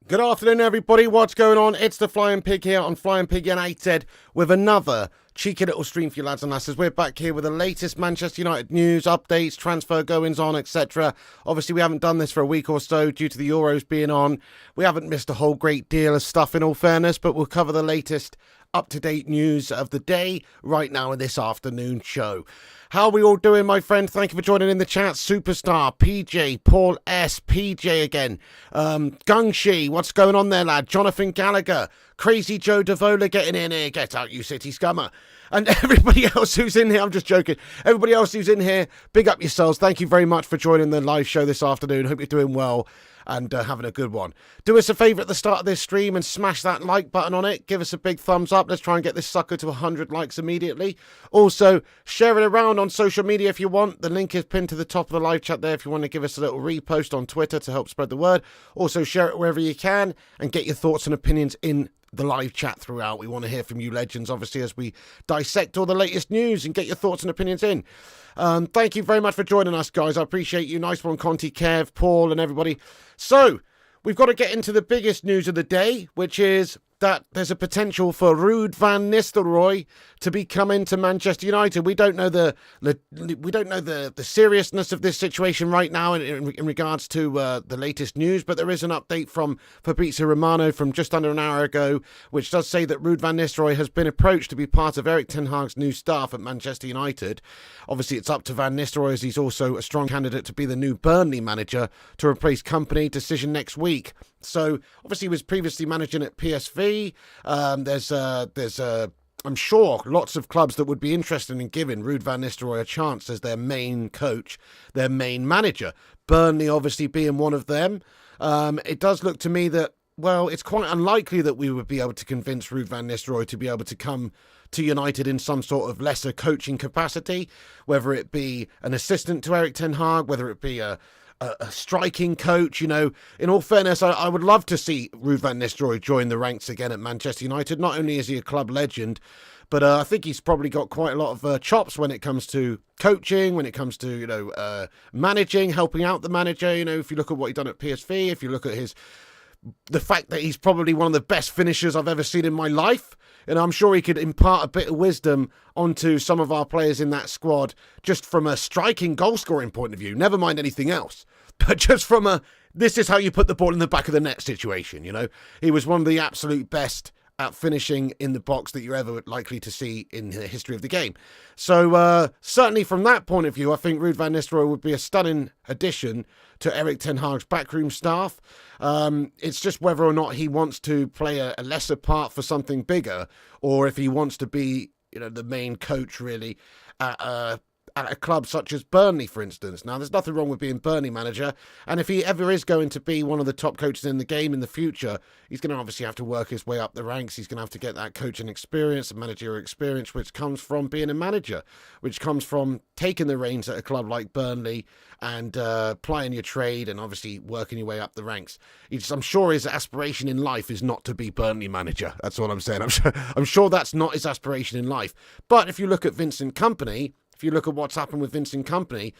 Good afternoon, everybody. What's going on? It's the Flying Pig here on Flying Pig United with another cheeky little stream for you lads and lasses. We're back here with the latest Manchester United news, updates, transfer goings on, etc. Obviously, we haven't done this for a week or so due to the Euros being on. We haven't missed a whole great deal of stuff in all fairness, but we'll cover the latest up-to-date news of the day right now in this afternoon show. How are we all doing, my friend? Thank you for joining in the chat. Superstar, PJ, Paul S, PJ again. Gungshi, what's going on there, lad? Jonathan Gallagher, Crazy Joe Davola getting in here. Get out, you city scummer. And everybody else who's in here, I'm just joking. Everybody else who's in here, big up yourselves. Thank you very much for joining the live show this afternoon. Hope you're doing well and having a good one. Do us a favour at the start of this stream and smash that like button on it. Give us a big thumbs up. Let's try and get this sucker to 100 likes immediately. Also, share it around on social media if you want. The link is pinned to the top of the live chat there if you want to give us a little repost on Twitter to help spread the word. Also, share it wherever you can and get your thoughts and opinions in the live chat throughout. We want to hear from you legends, obviously, as we dissect all the latest news and get your thoughts and opinions in. Thank you very much for joining us, guys. I appreciate you. Nice one, Conti, Kev, Paul, and everybody. So, we've got to get into the biggest news of the day, which is that there's a potential for Ruud Van Nistelrooy to be coming to Manchester United. We don't know the seriousness of this situation right now in regards to the latest news, but there is an update from Fabrizio Romano from just under an hour ago, which does say that Ruud Van Nistelrooy has been approached to be part of Erik Ten Hag's new staff at Manchester United. Obviously, it's up to Van Nistelrooy, as he's also a strong candidate to be the new Burnley manager to replace Company. Decision next week. So, obviously, he was previously managing at PSV. There's I'm sure, lots of clubs that would be interested in giving Ruud Van Nistelrooy a chance as their main coach, their main manager. Burnley, obviously, being one of them. It does look to me that, well, it's quite unlikely that we would be able to convince Ruud Van Nistelrooy to be able to come to United in some sort of lesser coaching capacity, whether it be an assistant to Erik Ten Hag, whether it be a striking coach. You know, in all fairness, I would love to see Ruud Van Nistelrooy join the ranks again at Manchester United. Not only is he a club legend, but I think he's probably got quite a lot of chops when it comes to coaching, when it comes to, managing, helping out the manager. You know, if you look at what he's done at PSV, if you look at the fact that he's probably one of the best finishers I've ever seen in my life. And I'm sure he could impart a bit of wisdom onto some of our players in that squad, just from a striking goal scoring point of view, never mind anything else. But just from this is how you put the ball in the back of the net situation, you know. He was one of the absolute best at finishing in the box that you're ever likely to see in the history of the game. So certainly from that point of view, I think Ruud Van Nistelrooy would be a stunning addition to Erik Ten Hag's backroom staff. It's just whether or not he wants to play a lesser part for something bigger, or if he wants to be, the main coach really at a club such as Burnley, for instance. Now, there's nothing wrong with being Burnley manager, and if he ever is going to be one of the top coaches in the game in the future, he's going to obviously have to work his way up the ranks. He's going to have to get that coaching experience and managerial experience, which comes from being a manager, which comes from taking the reins at a club like Burnley and plying your trade and obviously working your way up the ranks. I'm sure his aspiration in life is not to be Burnley manager. That's what I'm saying. I'm sure that's not his aspiration in life. But if you look at Vincent Kompany, if you look at what's happened with Vincent Kompany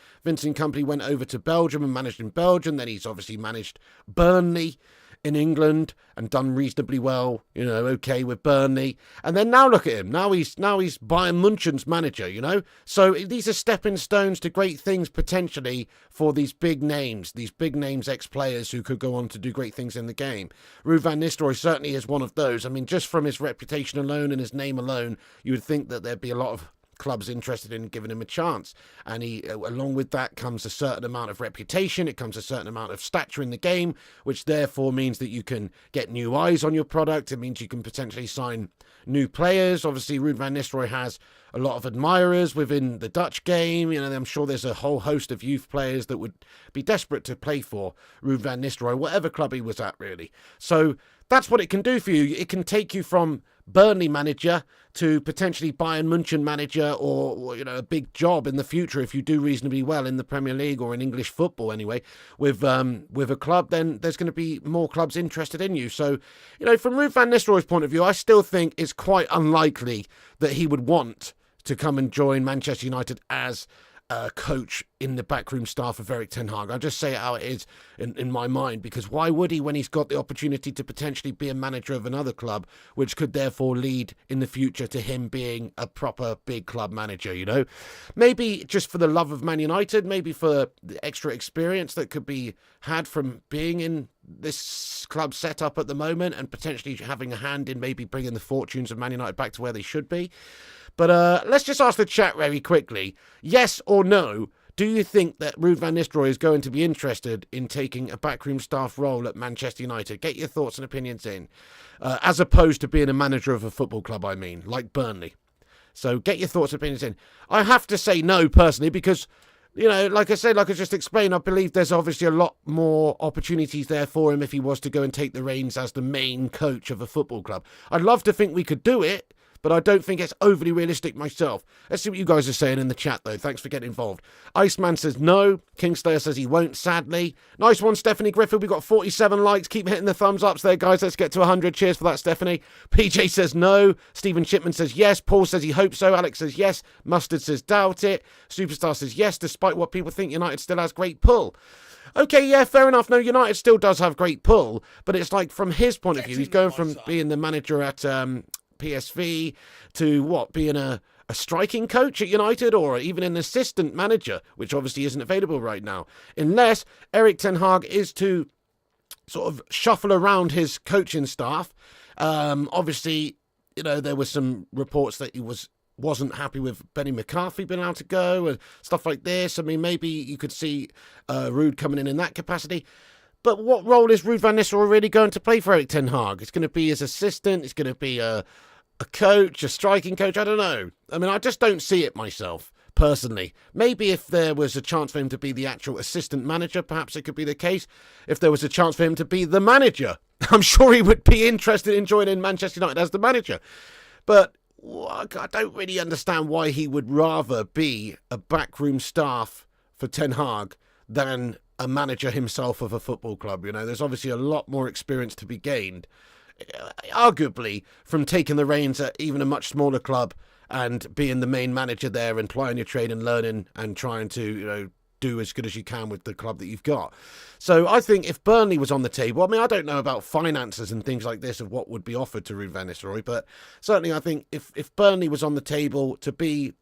went over to Belgium and managed in Belgium. Then he's obviously managed Burnley in England and done reasonably well, okay with Burnley. And then now look at him. Now he's Bayern München's manager, So these are stepping stones to great things potentially for these big names ex-players who could go on to do great things in the game. Ruud Van Nistelrooy certainly is one of those. I mean, just from his reputation alone and his name alone, you would think that there'd be a lot of clubs interested in giving him a chance, and along with that comes a certain amount of reputation. It comes a certain amount of stature in the game, which therefore means that you can get new eyes on your product. It means you can potentially sign new players. Obviously, Ruud Van Nistelrooy has a lot of admirers within the Dutch game. I'm sure there's a whole host of youth players that would be desperate to play for Ruud Van Nistelrooy, whatever club he was at, really. So that's what it can do for you. It can take you from Burnley manager to potentially Bayern München manager, or a big job in the future if you do reasonably well in the Premier League or in English football anyway with a club. Then there's going to be more clubs interested in you. So from Ruud Van Nistelrooy's point of view, I still think it's quite unlikely that he would want to come and join Manchester United as coach in the backroom staff of Erik Ten Hag. I'll just say it how it is in my mind, because why would he when he's got the opportunity to potentially be a manager of another club, which could therefore lead in the future to him being a proper big club manager, Maybe just for the love of Man United, maybe for the extra experience that could be had from being in this club setup at the moment and potentially having a hand in maybe bringing the fortunes of Man United back to where they should be. But let's just ask the chat very quickly. Yes or no, do you think that Ruud Van Nistelrooy is going to be interested in taking a backroom staff role at Manchester United? Get your thoughts and opinions in. As opposed to being a manager of a football club, like Burnley. So get your thoughts and opinions in. I have to say no, personally, because, like I said, like I just explained, I believe there's obviously a lot more opportunities there for him if he was to go and take the reins as the main coach of a football club. I'd love to think we could do it, but I don't think it's overly realistic myself. Let's see what you guys are saying in the chat, though. Thanks for getting involved. Iceman says no. Kingslayer says he won't, sadly. Nice one, Stephanie Griffith. We got 47 likes. Keep hitting the thumbs ups there, guys. Let's get to 100. Cheers for that, Stephanie. PJ says no. Stephen Shipman says yes. Paul says he hopes so. Alex says yes. Mustard says doubt it. Superstar says yes, despite what people think, United still has great pull. Okay, yeah, fair enough. No, United still does have great pull, but it's like from his point of view, he's going from being the manager at PSV to being a striking coach at United, or even an assistant manager, which obviously isn't available right now, unless Erik Ten Hag is to sort of shuffle around his coaching staff. Obviously, there were some reports that he wasn't happy with Benny McCarthy being allowed to go and stuff like this. I mean, maybe you could see Ruud coming in that capacity. But what role is Ruud Van Nistelrooy really going to play for Erik Ten Hag? It's going to be his assistant. It's going to be a coach, a striking coach. I don't know. I mean, I just don't see it myself, personally. Maybe if there was a chance for him to be the actual assistant manager, perhaps it could be the case. If there was a chance for him to be the manager, I'm sure he would be interested in joining Manchester United as the manager. But I don't really understand why he would rather be a backroom staff for Ten Hag than a manager himself of a football club. There's obviously a lot more experience to be gained, arguably, from taking the reins at even a much smaller club and being the main manager there and plying your trade and learning and trying to, do as good as you can with the club that you've got. So I think if Burnley was on the table, I mean, I don't know about finances and things like this of what would be offered to Ruud Van Nistelrooy, but certainly I think if Burnley was on the table to be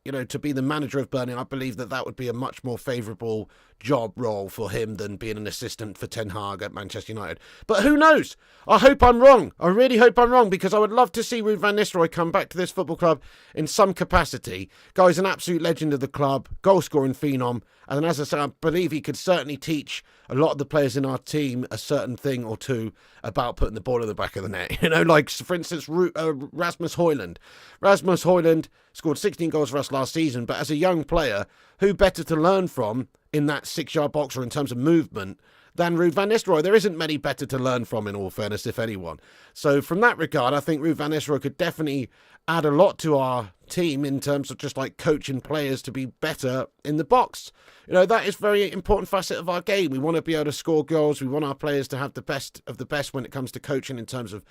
the manager of Burnley, I believe that would be a much more favourable job role for him than being an assistant for Ten Hag at Manchester United. But who knows? I hope I'm wrong. I really hope I'm wrong, because I would love to see Ruud Van Nistelrooy come back to this football club in some capacity. Guy's an absolute legend of the club, goal-scoring phenom, and as I said, I believe he could certainly teach a lot of the players in our team a certain thing or two about putting the ball in the back of the net. Like, for instance, Rasmus Højlund. Rasmus Højlund scored 16 goals for us last season, but as a young player, who better to learn from in that 6-yard box or in terms of movement than Ruud Van Nistelrooy? There isn't many better to learn from, in all fairness, if anyone. So from that regard, I think Ruud Van Nistelrooy could definitely add a lot to our team in terms of just like coaching players to be better in the box. That is a very important facet of our game. We want to be able to score goals. We want our players to have the best of the best when it comes to coaching in terms of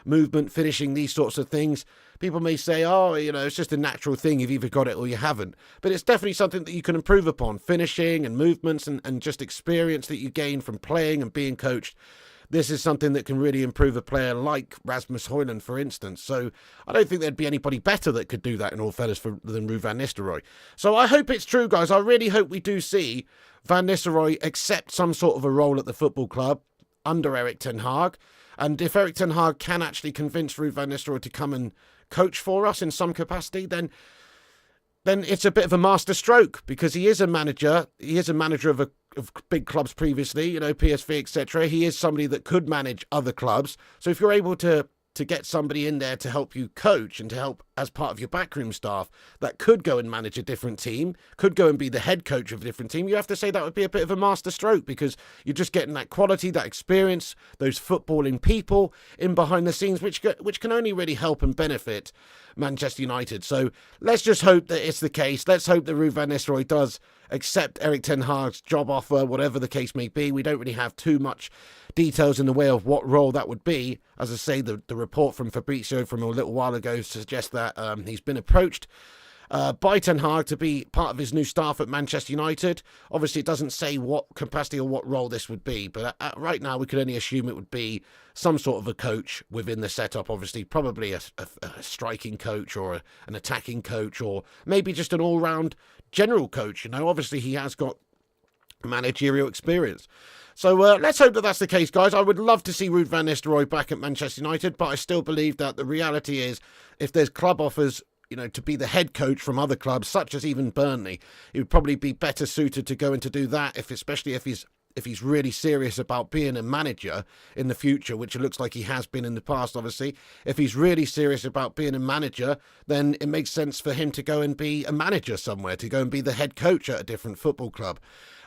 movement, finishing, these sorts of things. People may say, it's just a natural thing. You've either got it or you haven't. But it's definitely something that you can improve upon. Finishing and movements and just experience that you gain from playing and being coached. This is something that can really improve a player like Rasmus Højlund, for instance. So I don't think there'd be anybody better that could do that, in all fairness, than Ruud Van Nistelrooy. So I hope it's true, guys. I really hope we do see Van Nistelrooy accept some sort of a role at the football club under Erik Ten Hag. And if Erik Ten Hag can actually convince Ruud Van Nistelrooy to come and coach for us in some capacity, then it's a bit of a master stroke, because he is a manager. He is a manager of big clubs previously, PSV, etc. He is somebody that could manage other clubs. So if you're able to to get somebody in there to help you coach and to help as part of your backroom staff that could go and manage a different team, could go and be the head coach of a different team, you have to say that would be a bit of a master stroke, because you're just getting that quality, that experience, those footballing people in behind the scenes, which can only really help and benefit Manchester United. So let's just hope that it's the case. Let's hope that Ruud Van Nistelrooy does accept Erik Ten Hag's job offer, whatever the case may be. We don't really have too much details in the way of what role that would be. As I say, the report from Fabrizio from a little while ago suggests that he's been approached by Ten Hag to be part of his new staff at Manchester United. Obviously, it doesn't say what capacity or what role this would be, but right now we could only assume it would be some sort of a coach within the setup. Obviously, probably a striking coach or an attacking coach, or maybe just an all-round general coach. Obviously he has got managerial experience. So let's hope that that's the case, guys. I would love to see Ruud Van Nistelrooy back at Manchester United, but I still believe that the reality is, if there's club offers, to be the head coach from other clubs, such as even Burnley, he would probably be better suited to go and to do that, especially if he's really serious about being a manager in the future, which it looks like he has been in the past, obviously. If he's really serious about being a manager, then it makes sense for him to go and be a manager somewhere, to go and be the head coach at a different football club.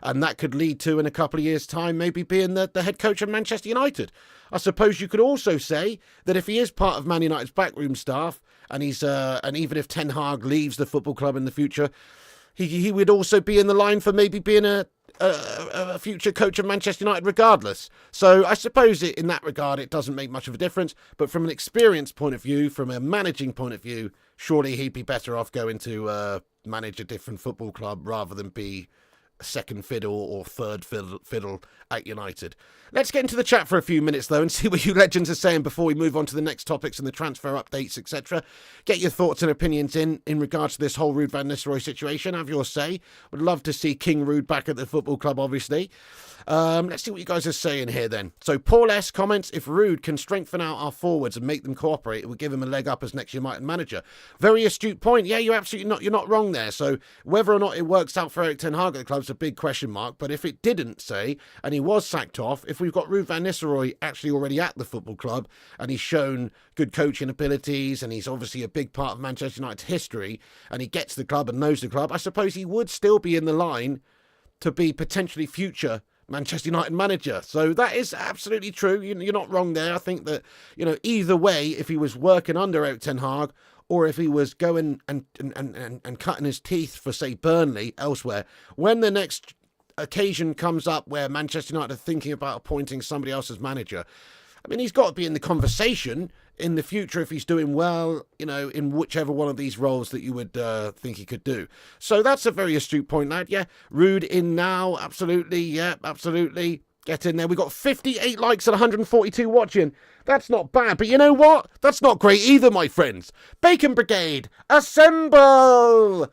And that could lead to, in a couple of years' time, maybe being the head coach of Manchester United. I suppose you could also say that if he is part of Man United's backroom staff, and even if Ten Hag leaves the football club in the future, he would also be in the line for maybe being a future coach of Manchester United regardless. So I suppose in that regard it doesn't make much of a difference, but from an experience point of view, from a managing point of view, surely he'd be better off going to manage a different football club rather than be second fiddle or third fiddle at United. Let's get into the chat for a few minutes though and see what you legends are saying before we move on to the next topics and the transfer updates, etc. Get your thoughts and opinions in regards to this whole Ruud Van Nistelrooy situation. Have your say. Would love to see King Ruud back at the football club, obviously. Let's see what you guys are saying here then. So Paul S comments, if Ruud can strengthen out our forwards and make them cooperate, it would give him a leg up as next United manager. Very astute point. Yeah, you're not wrong there. So whether or not it works out for Erik Ten Hag at the club's a big question mark, but if it didn't, say, and he was sacked off, if we've got Ruud Van Nistelrooy actually already at the football club and he's shown good coaching abilities and he's obviously a big part of Manchester United's history and he gets the club and knows the club, I suppose he would still be in the line to be potentially future Manchester United manager. So that is absolutely true. You're not wrong there. I think that, either way, if he was working under Erik Ten Hag or if he was going and cutting his teeth for, say, Burnley elsewhere, when the next occasion comes up where Manchester United are thinking about appointing somebody else as manager, I mean, he's got to be in the conversation in the future if he's doing well, in whichever one of these roles that you would think he could do. So that's a very astute point, lad. Yeah, Ruud in now, absolutely. Yeah, absolutely. Get in there. We've got 58 likes and 142 watching. That's not bad, but you know what? That's not great either, my friends. Bacon Brigade, assemble!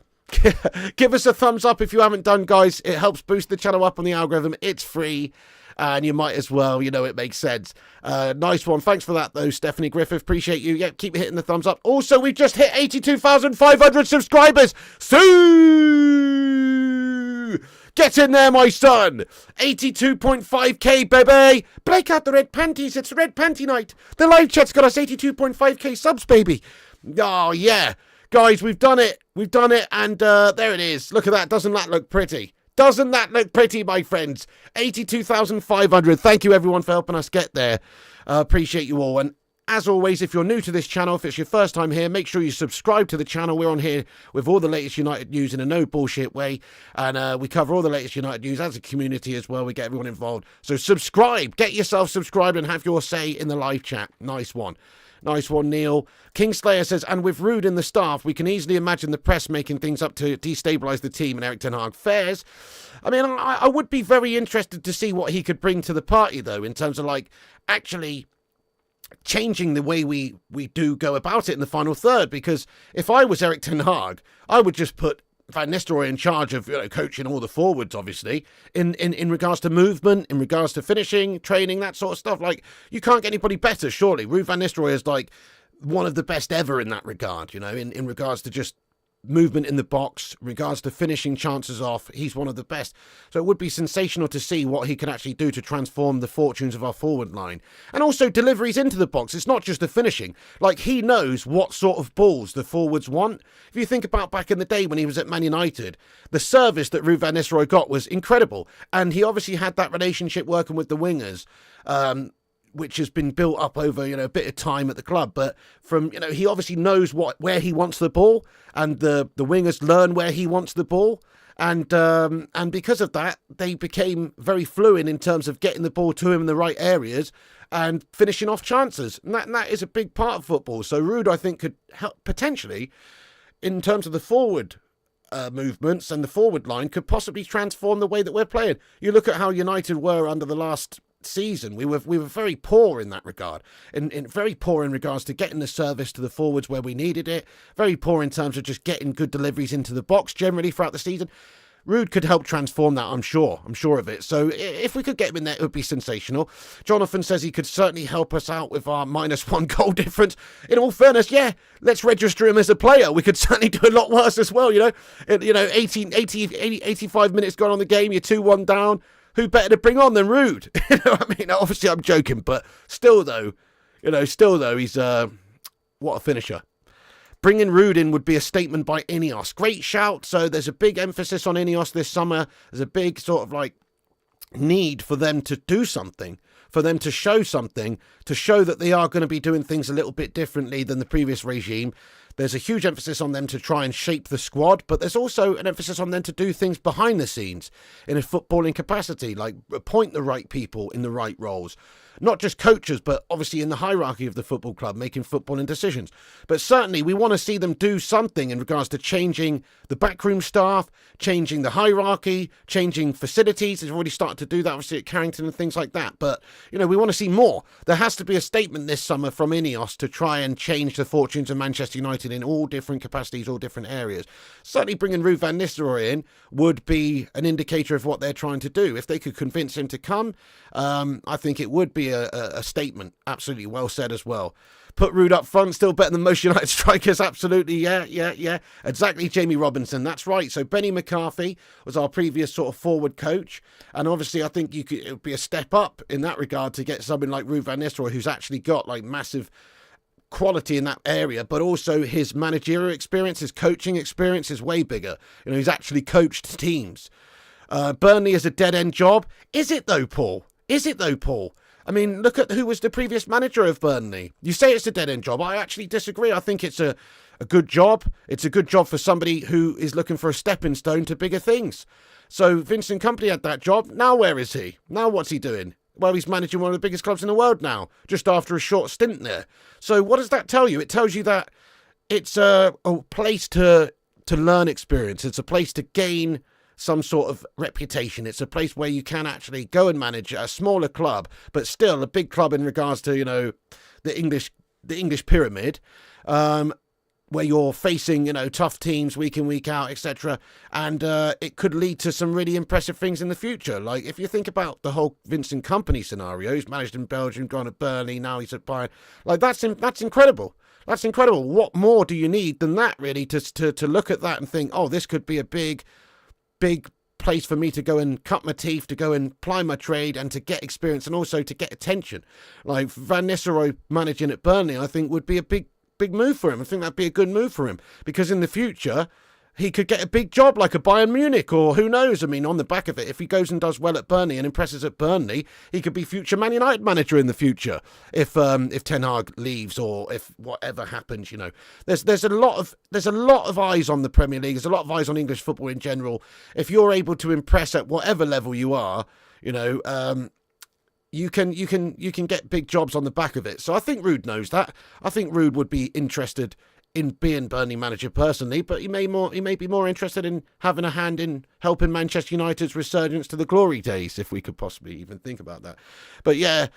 Give us a thumbs up if you haven't done, guys. It helps boost the channel up on the algorithm. It's free. And you might as well, it makes sense. Nice one. Thanks for that, though, Stephanie Griffith. Appreciate you. Yeah, keep hitting the thumbs up. Also, we've just hit 82,500 subscribers. So get in there, my son. 82.5k, baby. Break out the red panties. It's red panty night. The live chat's got us 82.5k subs, baby. Oh, yeah. Guys, we've done it. We've done it. And there it is. Look at that. Doesn't that look pretty? Doesn't that look pretty, my friends? 82,500. Thank you, everyone, for helping us get there. Appreciate you all. And as always, if you're new to this channel, if it's your first time here, make sure you subscribe to the channel. We're on here with all the latest United news in a no bullshit way. And we cover all the latest United news as a community as well. We get everyone involved. So subscribe. Get yourself subscribed and have your say in the live chat. Nice one. Nice one, Neil. Kingslayer says, and with Ruud in the staff, we can easily imagine the press making things up to destabilise the team and Erik Ten Hag fares. I mean, I would be very interested to see what he could bring to the party, though, in terms of, actually changing the way we do go about it in the final third. Because if I was Erik Ten Hag, I would just put Van Nistelrooy in charge of coaching all the forwards, obviously, in regards to movement, in regards to finishing, training, that sort of stuff. You can't get anybody better, surely. Ruud Van Nistelrooy is one of the best ever in that regard, in regards to just movement in the box, regards to finishing chances off. He's one of the best. So it would be sensational to see what he can actually do to transform the fortunes of our forward line. And also deliveries into the box. It's not just the finishing. Like, he knows what sort of balls the forwards want. If you think about back in the day when he was at Man United, the service that Ruud Van Nistelrooy got was incredible. And he obviously had that relationship working with the wingers, which has been built up over, a bit of time at the club. But he obviously knows where he wants the ball, and the wingers learn where he wants the ball. And because of that, they became very fluent in terms of getting the ball to him in the right areas and finishing off chances. And that is a big part of football. So Ruud, I think, could help potentially, in terms of the forward movements and the forward line, could possibly transform the way that we're playing. You look at how United were under the last season. We were very poor in that regard, in very poor in regards to getting the service to the forwards where we needed it, very poor in terms of just getting good deliveries into the box generally throughout the season. Ruud could help transform that, I'm sure of it. So if we could get him in there, it would be sensational. Jonathan says he could certainly help us out with our -1 goal difference. In all fairness, yeah, let's register him as a player. We could certainly do a lot worse as well, 85 minutes gone on the game, you're 2-1 down. Who better to bring on than Ruud? Obviously I'm joking, but still though, he's what a finisher. Bringing Ruud in would be a statement by Ineos. Great shout. So there's a big emphasis on Ineos this summer. There's a big sort of need for them to do something, for them to show something, to show that they are going to be doing things a little bit differently than the previous regime. There's a huge emphasis on them to try and shape the squad, but there's also an emphasis on them to do things behind the scenes in a footballing capacity, like appoint the right people in the right roles. Not just coaches, but obviously in the hierarchy of the football club, making footballing decisions. But certainly we want to see them do something in regards to changing the backroom staff, changing the hierarchy, changing facilities. They've already started to do that, obviously, at Carrington and things like that. But, we want to see more. There has to be a statement this summer from Ineos to try and change the fortunes of Manchester United in all different capacities, all different areas. Certainly bringing Ruud Van Nistelrooy in would be an indicator of what they're trying to do. If they could convince him to come, I think it would be a statement. Absolutely well said as well. Put Ruud up front, still better than most United strikers. Absolutely, yeah. Exactly, Jamie Robinson. That's right. So Benny McCarthy was our previous sort of forward coach, and obviously I think it would be a step up in that regard to get something like Ruud Van Nistelrooy, who's actually got massive quality in that area, but also his managerial experience, his coaching experience is way bigger. He's actually coached teams. Burnley is a dead-end job. Is it though, Paul? I mean, look at who was the previous manager of Burnley. You say it's a dead-end job. I actually disagree. I think it's a good job. It's a good job for somebody who is looking for a stepping stone to bigger things. So Vincent Kompany had that job. Now where is he? Now what's he doing? Well, he's managing one of the biggest clubs in the world now, just after a short stint there. So what does that tell you? It tells you that it's a place to learn experience. It's a place to gain some sort of reputation. It's a place where you can actually go and manage a smaller club, but still a big club in regards to, the English pyramid, where you're facing, tough teams week in, week out, etc. And it could lead to some really impressive things in the future. Like, if you think about the whole Vincent Kompany scenario, he's managed in Belgium, gone to Burnley, now he's at Bayern. That's incredible. That's incredible. What more do you need than that, really, to look at that and think, oh, this could be a big place for me to go and cut my teeth, to go and ply my trade and to get experience and also to get attention. Like Van Nistelrooy managing at Burnley, I think would be a big move for him. I think that'd be a good move for him because in the future he could get a big job like a Bayern Munich or who knows. I mean, on the back of it, if he goes and does well at Burnley and impresses at Burnley, he could be future Man United manager in the future if Ten Hag leaves or if whatever happens. There's a lot of eyes on the Premier League. There's a lot of eyes on English football in general. If you're able to impress at whatever level you are, you can get big jobs on the back of it. So I think Ruud knows that. I think Ruud would be interested in being Burnley manager personally, but he may be more interested in having a hand in helping Manchester United's resurgence to the glory days, if we could possibly even think about that. But yeah,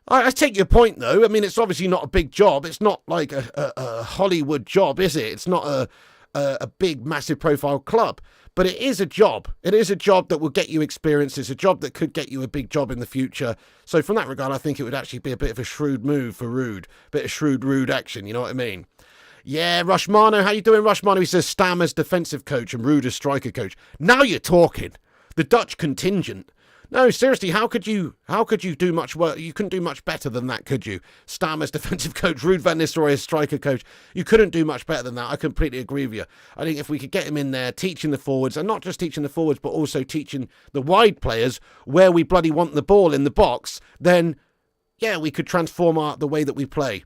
I take your point though. I mean, it's obviously not a big job. It's not like a Hollywood job, is it? It's not a big, massive profile club. But it is a job. It is a job that will get you experience. It's a job that could get you a big job in the future. So from that regard, I think it would actually be a bit of a shrewd move for Ruud. A bit of shrewd Ruud action, you know what I mean? Yeah, Rushmano, how you doing, Rushmano? He says Stam as defensive coach and Ruud as striker coach. Now you're talking. The Dutch contingent. No, seriously, how could you do much work? You couldn't do much better than that, could you? Stam as defensive coach, Ruud Van Nistelrooy as striker coach. You couldn't do much better than that. I completely agree with you. I think if we could get him in there teaching the forwards, and not just teaching the forwards, but also teaching the wide players where we bloody want the ball in the box, then, yeah, we could transform the way that we play.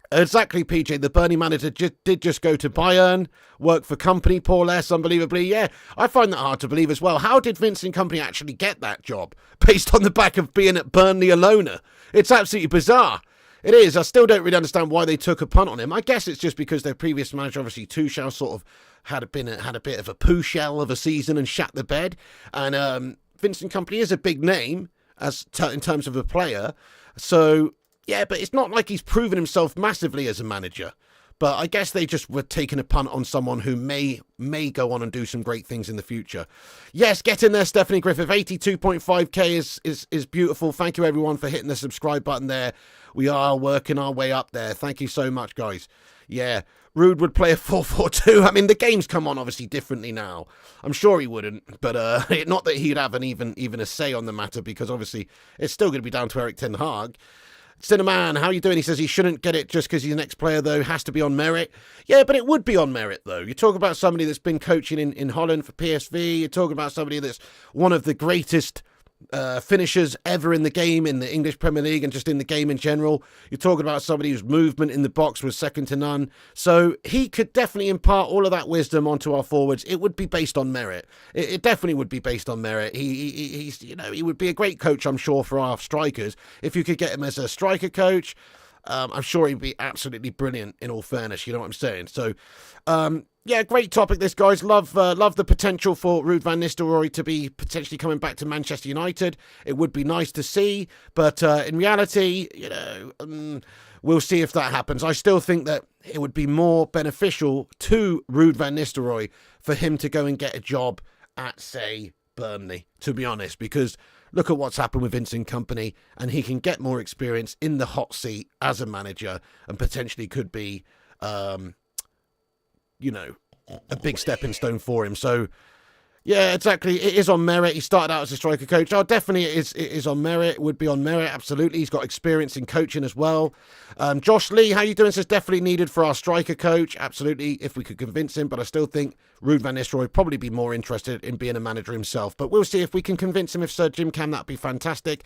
Exactly, PJ. The Burnley manager did just go to Bayern, work for Company, Paul S. Unbelievably. Yeah, I find that hard to believe as well. How did Vincent Company actually get that job based on the back of being at Burnley alone? It's absolutely bizarre. It is. I still don't really understand why they took a punt on him. I guess it's just because their previous manager, obviously Tuchel, sort of had a bit of a poo shell of a season and shat the bed. And Vincent Company is a big name in terms of a player. So, yeah, but it's not like he's proven himself massively as a manager. But I guess they just were taking a punt on someone who may go on and do some great things in the future. Yes, get in there, Stephanie Griffith. 82.5k is beautiful. Thank you, everyone, for hitting the subscribe button there. We are working our way up there. Thank you so much, guys. Yeah, Ruud would play a 4-4-2. I mean, the game's come on, obviously, differently now. I'm sure he wouldn't, but not that he'd have even a say on the matter, because, obviously, it's still going to be down to Erik Ten Hag. Cinnamon, how you doing? He says he shouldn't get it just because he's an ex-player, though. Has to be on merit. Yeah, but it would be on merit, though. You're talking about somebody that's been coaching in Holland for PSV. You're talking about somebody that's one of the greatest finishers ever in the game, in the English Premier League, and just in the game in general. You're talking about somebody whose movement in the box was second to none. So he could definitely impart all of that wisdom onto our forwards. It would be based on merit. It definitely would be based on merit. He's he would be a great coach, I'm sure, for our strikers. If you could get him as a striker coach, I'm sure he'd be absolutely brilliant, in all fairness. You know what I'm saying? So, yeah, great topic this, guys. Love the potential for Ruud Van Nistelrooy to be potentially coming back to Manchester United. It would be nice to see, but in reality, we'll see if that happens. I still think that it would be more beneficial to Ruud Van Nistelrooy for him to go and get a job at, say, Burnley, to be honest, because look at what's happened with Vincent Kompany, and he can get more experience in the hot seat as a manager and potentially could be a big stepping stone for him. So, yeah, exactly. It is on merit. He started out as a striker coach. Oh, definitely it is on merit. It would be on merit, absolutely. He's got experience in coaching as well. Josh Lee, how you doing? Says definitely needed for our striker coach. Absolutely, if we could convince him. But I still think Ruud Van Nistelrooy would probably be more interested in being a manager himself. But we'll see if we can convince him. If Sir Jim can, that'd be fantastic.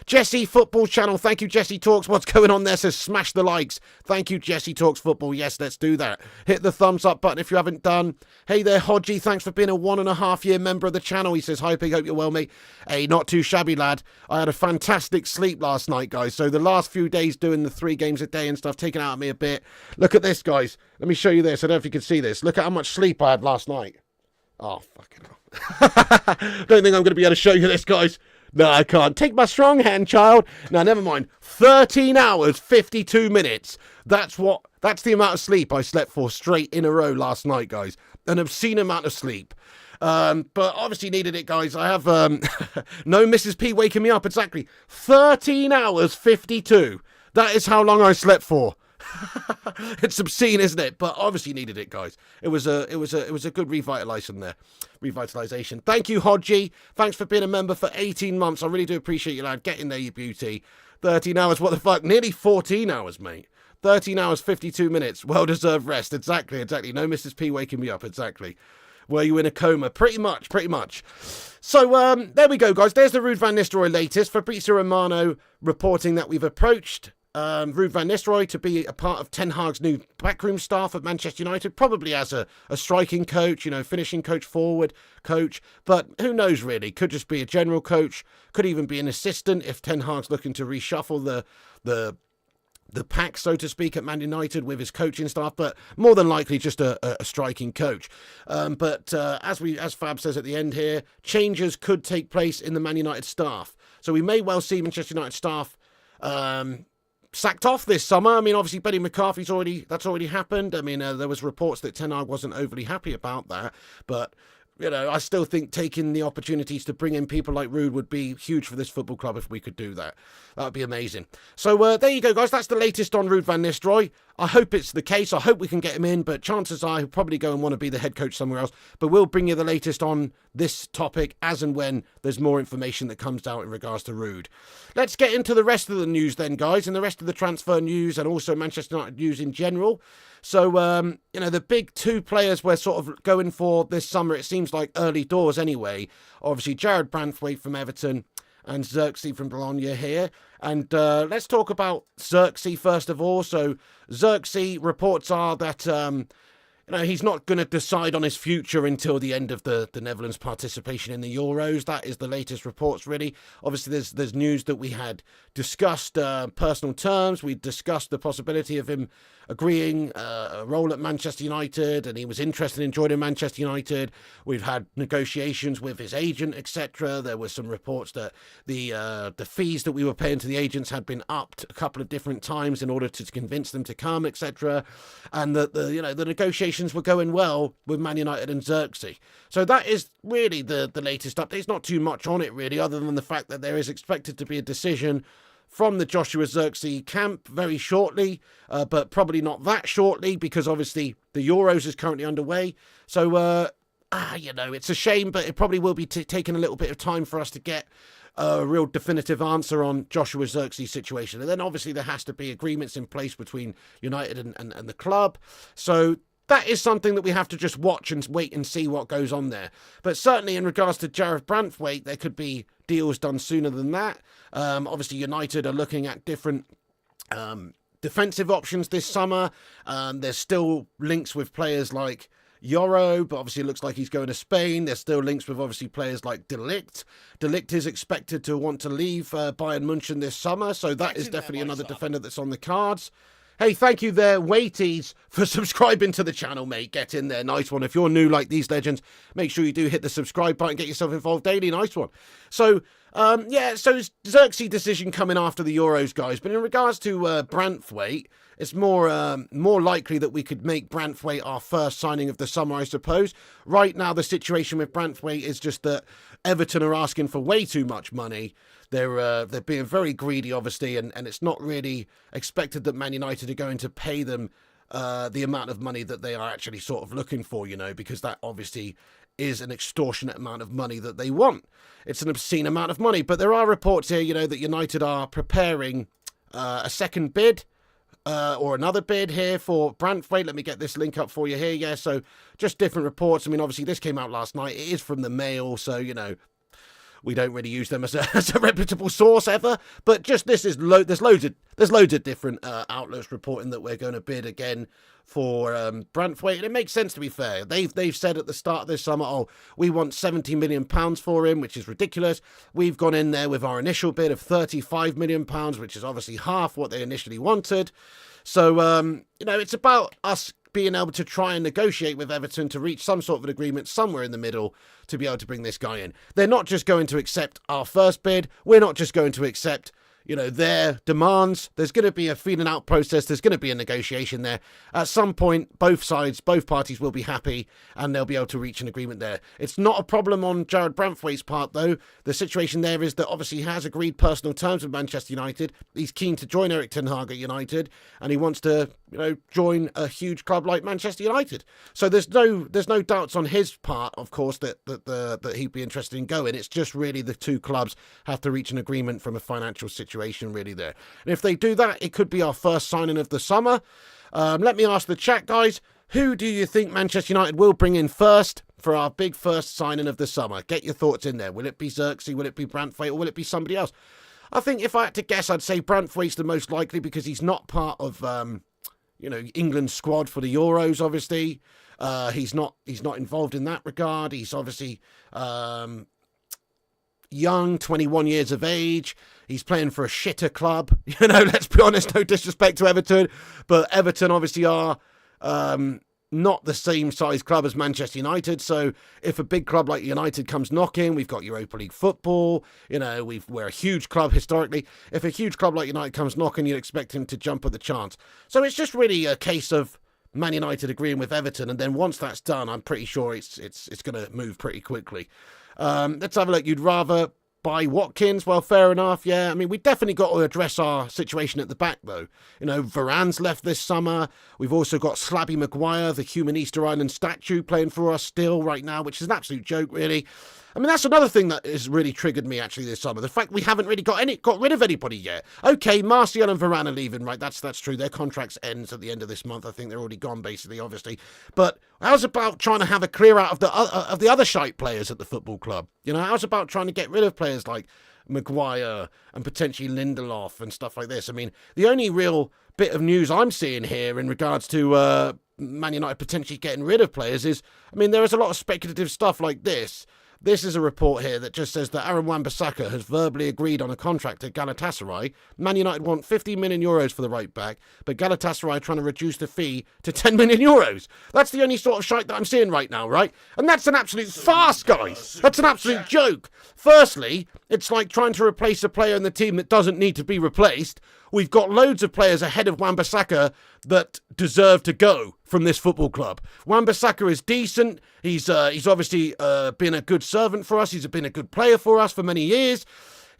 Jesse Football Channel, thank you, Jesse Talks. What's going on there? Says smash the likes. Thank you, Jesse Talks Football. Yes, let's do that. Hit the thumbs up button if you haven't done. Hey there, Hodgie. Thanks for being a 1.5 year member of the channel. He says, hi, Pig. Hope you're well, mate. Hey, not too shabby, lad. I had a fantastic sleep last night, guys. So the last few days doing the 3 games a day and stuff, taken out of me a bit. Look at this, guys. Let me show you this. I don't know if you can see this. Look at how much sleep I had last night. Oh, fucking hell. Don't think I'm going to be able to show you this, guys. No, I can't. Take my strong hand, child. No, never mind. 13 hours, 52 minutes. That's the amount of sleep I slept for straight in a row last night, guys. An obscene amount of sleep. But obviously needed it, guys. I have no Mrs. P waking me up. Exactly. 13 hours, 52. That is how long I slept for. It's obscene, isn't it? But obviously needed it, guys. It was a good revitalization there. Revitalization. Thank you, Hodgie. Thanks for being a member for 18 months. I really do appreciate you, lad. Get in there, you beauty. 13 hours, what the fuck? Nearly 14 hours, mate. 13 hours, 52 minutes. Well-deserved rest. Exactly. No Mrs. P waking me up. Exactly. Were you in a coma? Pretty much. So, there we go, guys. There's the Ruud Van Nistelrooy latest. Fabrizio Romano reporting that we've approached Ruud Van Nistelrooy to be a part of Ten Hag's new backroom staff at Manchester United, probably as a striking coach, finishing coach, forward coach, but who knows really, could just be a general coach, could even be an assistant if Ten Hag's looking to reshuffle the pack, so to speak, at Man United with his coaching staff, but more than likely just a striking coach. But as Fab says at the end here, changes could take place in the Man United staff. So we may well see Manchester United staff sacked off this summer. I mean, obviously, Benny McCarthy's already happened. I mean, there was reports that Ten Hag wasn't overly happy about that, but I still think taking the opportunities to bring in people like Ruud would be huge for this football club if we could do that. That would be amazing. So there you go, guys. That's the latest on Ruud Van Nistelrooy. I hope it's the case. I hope we can get him in, but chances are he'll probably go and want to be the head coach somewhere else. But we'll bring you the latest on this topic as and when there's more information that comes out in regards to Ruud. Let's get into the rest of the news then, guys, and the rest of the transfer news and also Manchester United news in general. So, the big two players we're sort of going for this summer, it seems like early doors anyway. Obviously, Jared Branthwaite from Everton and Zirkzee from Bologna here. And let's talk about Zirkzee first of all. So Zirkzee, reports are that he's not going to decide on his future until the end of the Netherlands' participation in the Euros. That is the latest reports, really. Obviously, there's news that we had discussed personal terms. We discussed the possibility of him agreeing a role at Manchester United, and he was interested in joining Manchester United. We've had negotiations with his agent, etc. There were some reports that the fees that we were paying to the agents had been upped a couple of different times in order to convince them to come, etc. And that the negotiations were going well with Man United and Zirkzee. So that is really the latest update. There's not too much on it really, other than the fact that there is expected to be a decision from the Joshua Zirkzee camp very shortly, but probably not that shortly because obviously the Euros is currently underway. So, it's a shame, but it probably will be taking a little bit of time for us to get a real definitive answer on Joshua Zirkzee's situation. And then obviously there has to be agreements in place between United and the club. So that is something that we have to just watch and wait and see what goes on there. But certainly in regards to Jared Branthwaite, there could be deals done sooner than that. Obviously, United are looking at different defensive options this summer. There's still links with players like Yoro, but obviously it looks like he's going to Spain. There's still links with obviously players like De Ligt. De Ligt is expected to want to leave Bayern Munchen this summer, so that is definitely another defender that's on the cards. Hey, thank you there, Waities, for subscribing to the channel, mate. Get in there. Nice one. If you're new like these legends, make sure you do hit the subscribe button. Get yourself involved daily. Nice one. So, so Zirkzee decision coming after the Euros, guys. But in regards to Branthwaite, it's more likely that we could make Branthwaite our first signing of the summer, I suppose. Right now, the situation with Branthwaite is just that Everton are asking for way too much money. They're being very greedy, obviously, and it's not really expected that Man United are going to pay them the amount of money that they are actually sort of looking for, because that obviously is an extortionate amount of money that they want. It's an obscene amount of money. But there are reports here, that United are preparing a second bid or another bid here for Branthwaite. Let me get this link up for you here. Yeah, so just different reports. I mean, obviously, this came out last night. It is from the Mail, so, we don't really use them as a reputable source ever, but just this is there's loads of different outlets reporting that we're going to bid again for Branthwaite, and it makes sense, to be fair. They've said at the start of this summer, we want £70 million for him, which is ridiculous. We've gone in there with our initial bid of £35 million, which is obviously half what they initially wanted. So it's about us being able to try and negotiate with Everton to reach some sort of an agreement somewhere in the middle to be able to bring this guy in. They're not just going to accept our first bid. We're not just going to accept their demands. There's going to be a feeling out process. There's going to be a negotiation there. At some point, both parties will be happy and they'll be able to reach an agreement there. It's not a problem on Jared Branthwaite's part, though. The situation there is that obviously he has agreed personal terms with Manchester United. He's keen to join Erik Ten Hag at United, and he wants to, join a huge club like Manchester United. So there's no doubts on his part, of course, that he'd be interested in going. It's just really the two clubs have to reach an agreement from a financial situation really there. And if they do that, it could be our first signing of the summer. Let me ask the chat, guys, who do you think Manchester United will bring in first for our big first signing of the summer? Get your thoughts in there. Will it be Zirkzee? Will it be Branthwaite? Or will it be somebody else? I think if I had to guess, I'd say Branthwaite's the most likely because he's not part of England's squad for the Euros, obviously. He's not involved in that regard. He's obviously young, 21 years of age. He's playing for a shitter club. Let's be honest, no disrespect to Everton, but Everton obviously are not the same size club as Manchester United. So if a big club like United comes knocking, we've got Europa League football. We're a huge club historically. If a huge club like United comes knocking, you'd expect him to jump at the chance. So it's just really a case of Man United agreeing with Everton, and then once that's done, I'm pretty sure it's going to move pretty quickly. Let's have a look. You'd rather buy Watkins. Well, fair enough, yeah. I mean, we definitely got to address our situation at the back, though. You know, Varane's left this summer. We've also got Slabby Maguire, the human Easter Island statue, playing for us still right now, which is an absolute joke, really. I mean, that's another thing that has really triggered me, actually, this summer. The fact we haven't really got rid of anybody yet. Okay, Martial and Varane are leaving, right? That's true. Their contracts ends at the end of this month. I think they're already gone, basically, obviously. But how's about trying to have a clear out of the other shite players at the football club? You know, how's about trying to get rid of players like Maguire and potentially Lindelof and stuff like this? I mean, the only real bit of news I'm seeing here in regards to Man United potentially getting rid of players is, I mean, there is a lot of speculative stuff like this. This is a report here that just says that Aaron Wan-Bissaka has verbally agreed on a contract at Galatasaray. Man United want 50 million euros for the right back, but Galatasaray are trying to reduce the fee to 10 million euros. That's the only sort of shite that I'm seeing right now, right? And that's an absolute farce, guys. That's an absolute joke. Firstly, it's like trying to replace a player in the team that doesn't need to be replaced. We've got loads of players ahead of Wan-Bissaka that deserve to go from this football club. Wan-Bissaka is decent. He's obviously been a good servant for us. He's been a good player for us for many years.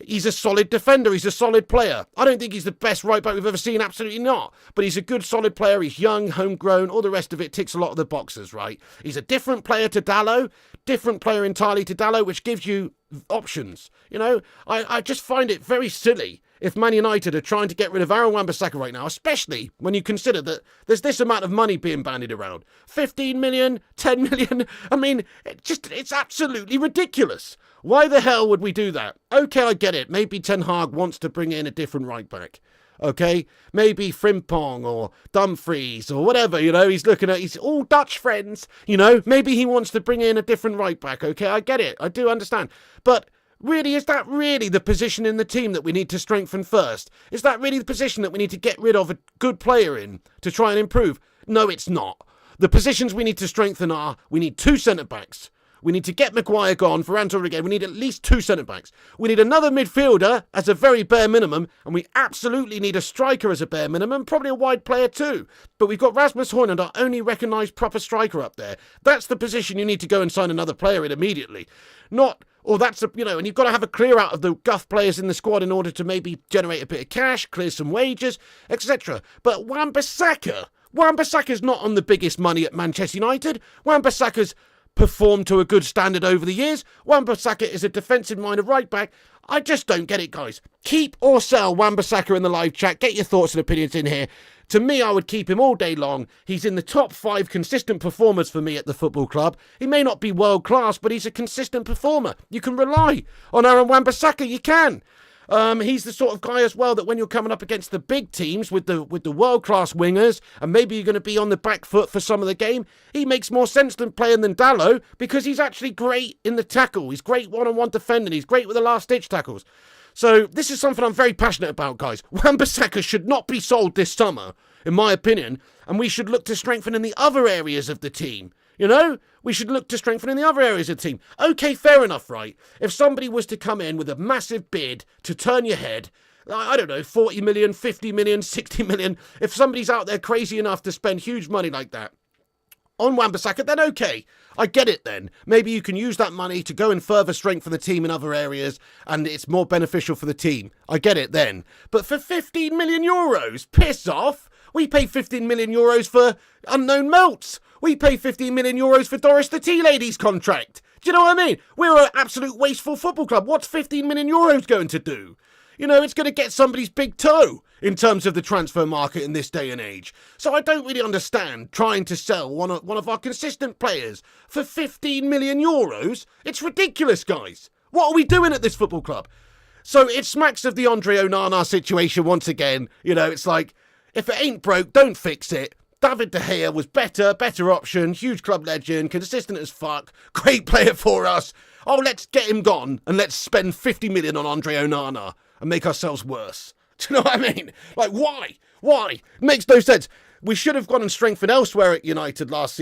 He's a solid defender. He's a solid player. I don't think he's the best right back we've ever seen. Absolutely not. But he's a good, solid player. He's young, homegrown. All the rest of it ticks a lot of the boxes, right? He's a different player to Dalot. Different player entirely to Dalot, which gives you options. You know, I just find it very silly if Man United are trying to get rid of Aaron Wan-Bissaka right now, especially when you consider that there's this amount of money being bandied around. 15 million, 10 million. I mean, it's absolutely ridiculous. Why the hell would we do that? Okay, I get it. Maybe Ten Hag wants to bring in a different right back. Okay, maybe Frimpong or Dumfries or whatever, you know, he's all Dutch friends, you know, maybe he wants to bring in a different right back. Okay, I get it. I do understand. But really, is that really the position in the team that we need to strengthen first? Is that really the position that we need to get rid of a good player in to try and improve? No, it's not. The positions we need to strengthen are, we need 2 centre-backs. We need to get Maguire gone for Anton Rudiger. We need at least 2 centre-backs. We need another midfielder as a very bare minimum, and we absolutely need a striker as a bare minimum, probably a wide player too. But we've got Rasmus Højlund, our only recognised proper striker up there. That's the position you need to go and sign another player in immediately. And you've got to have a clear out of the guff players in the squad in order to maybe generate a bit of cash, clear some wages, etc. But Wan-Bissaka's not on the biggest money at Manchester United. Wan-Bissaka's performed to a good standard over the years. Wan-Bissaka is a defensive-minded right-back. I just don't get it, guys. Keep or sell Wan-Bissaka in the live chat. Get your thoughts and opinions in here. To me, I would keep him all day long. He's in the top 5 consistent performers for me at the football club. He may not be world-class, but he's a consistent performer. You can rely on Aaron Wan-Bissaka. You can. He's the sort of guy as well that when you're coming up against the big teams with the world-class wingers, and maybe you're going to be on the back foot for some of the game, he makes more sense than playing than Dalot because he's actually great in the tackle. He's great one-on-one defending. He's great with the last-ditch tackles. So this is something I'm very passionate about, guys. Wan-Bissaka should not be sold this summer, in my opinion, and we should look to strengthen in the other areas of the team. You know, we should look to strengthen in the other areas of the team. Okay, fair enough, right? If somebody was to come in with a massive bid to turn your head, I don't know, 40 million, 50 million, 60 million, if somebody's out there crazy enough to spend huge money like that on Wan-Bissaka, then okay, I get it then. Maybe you can use that money to go and further strengthen the team in other areas and it's more beneficial for the team. I get it then. But for 15 million euros, piss off. We pay 15 million euros for unknown melts. We pay 15 million euros for Doris the Tea Lady's contract. Do you know what I mean? We're an absolute wasteful football club. What's 15 million euros going to do? You know, it's going to get somebody's big toe in terms of the transfer market in this day and age. So I don't really understand trying to sell one of our consistent players for 15 million euros. It's ridiculous, guys. What are we doing at this football club? So it smacks of the Andre Onana situation once again. You know, it's like, if it ain't broke, don't fix it. David De Gea was better option, huge club legend, consistent as fuck, great player for us. Oh, let's get him gone and let's spend 50 million on Andre Onana and make ourselves worse. Do you know what I mean? Like, why? Why? Makes no sense. We should have gone and strengthened elsewhere at United last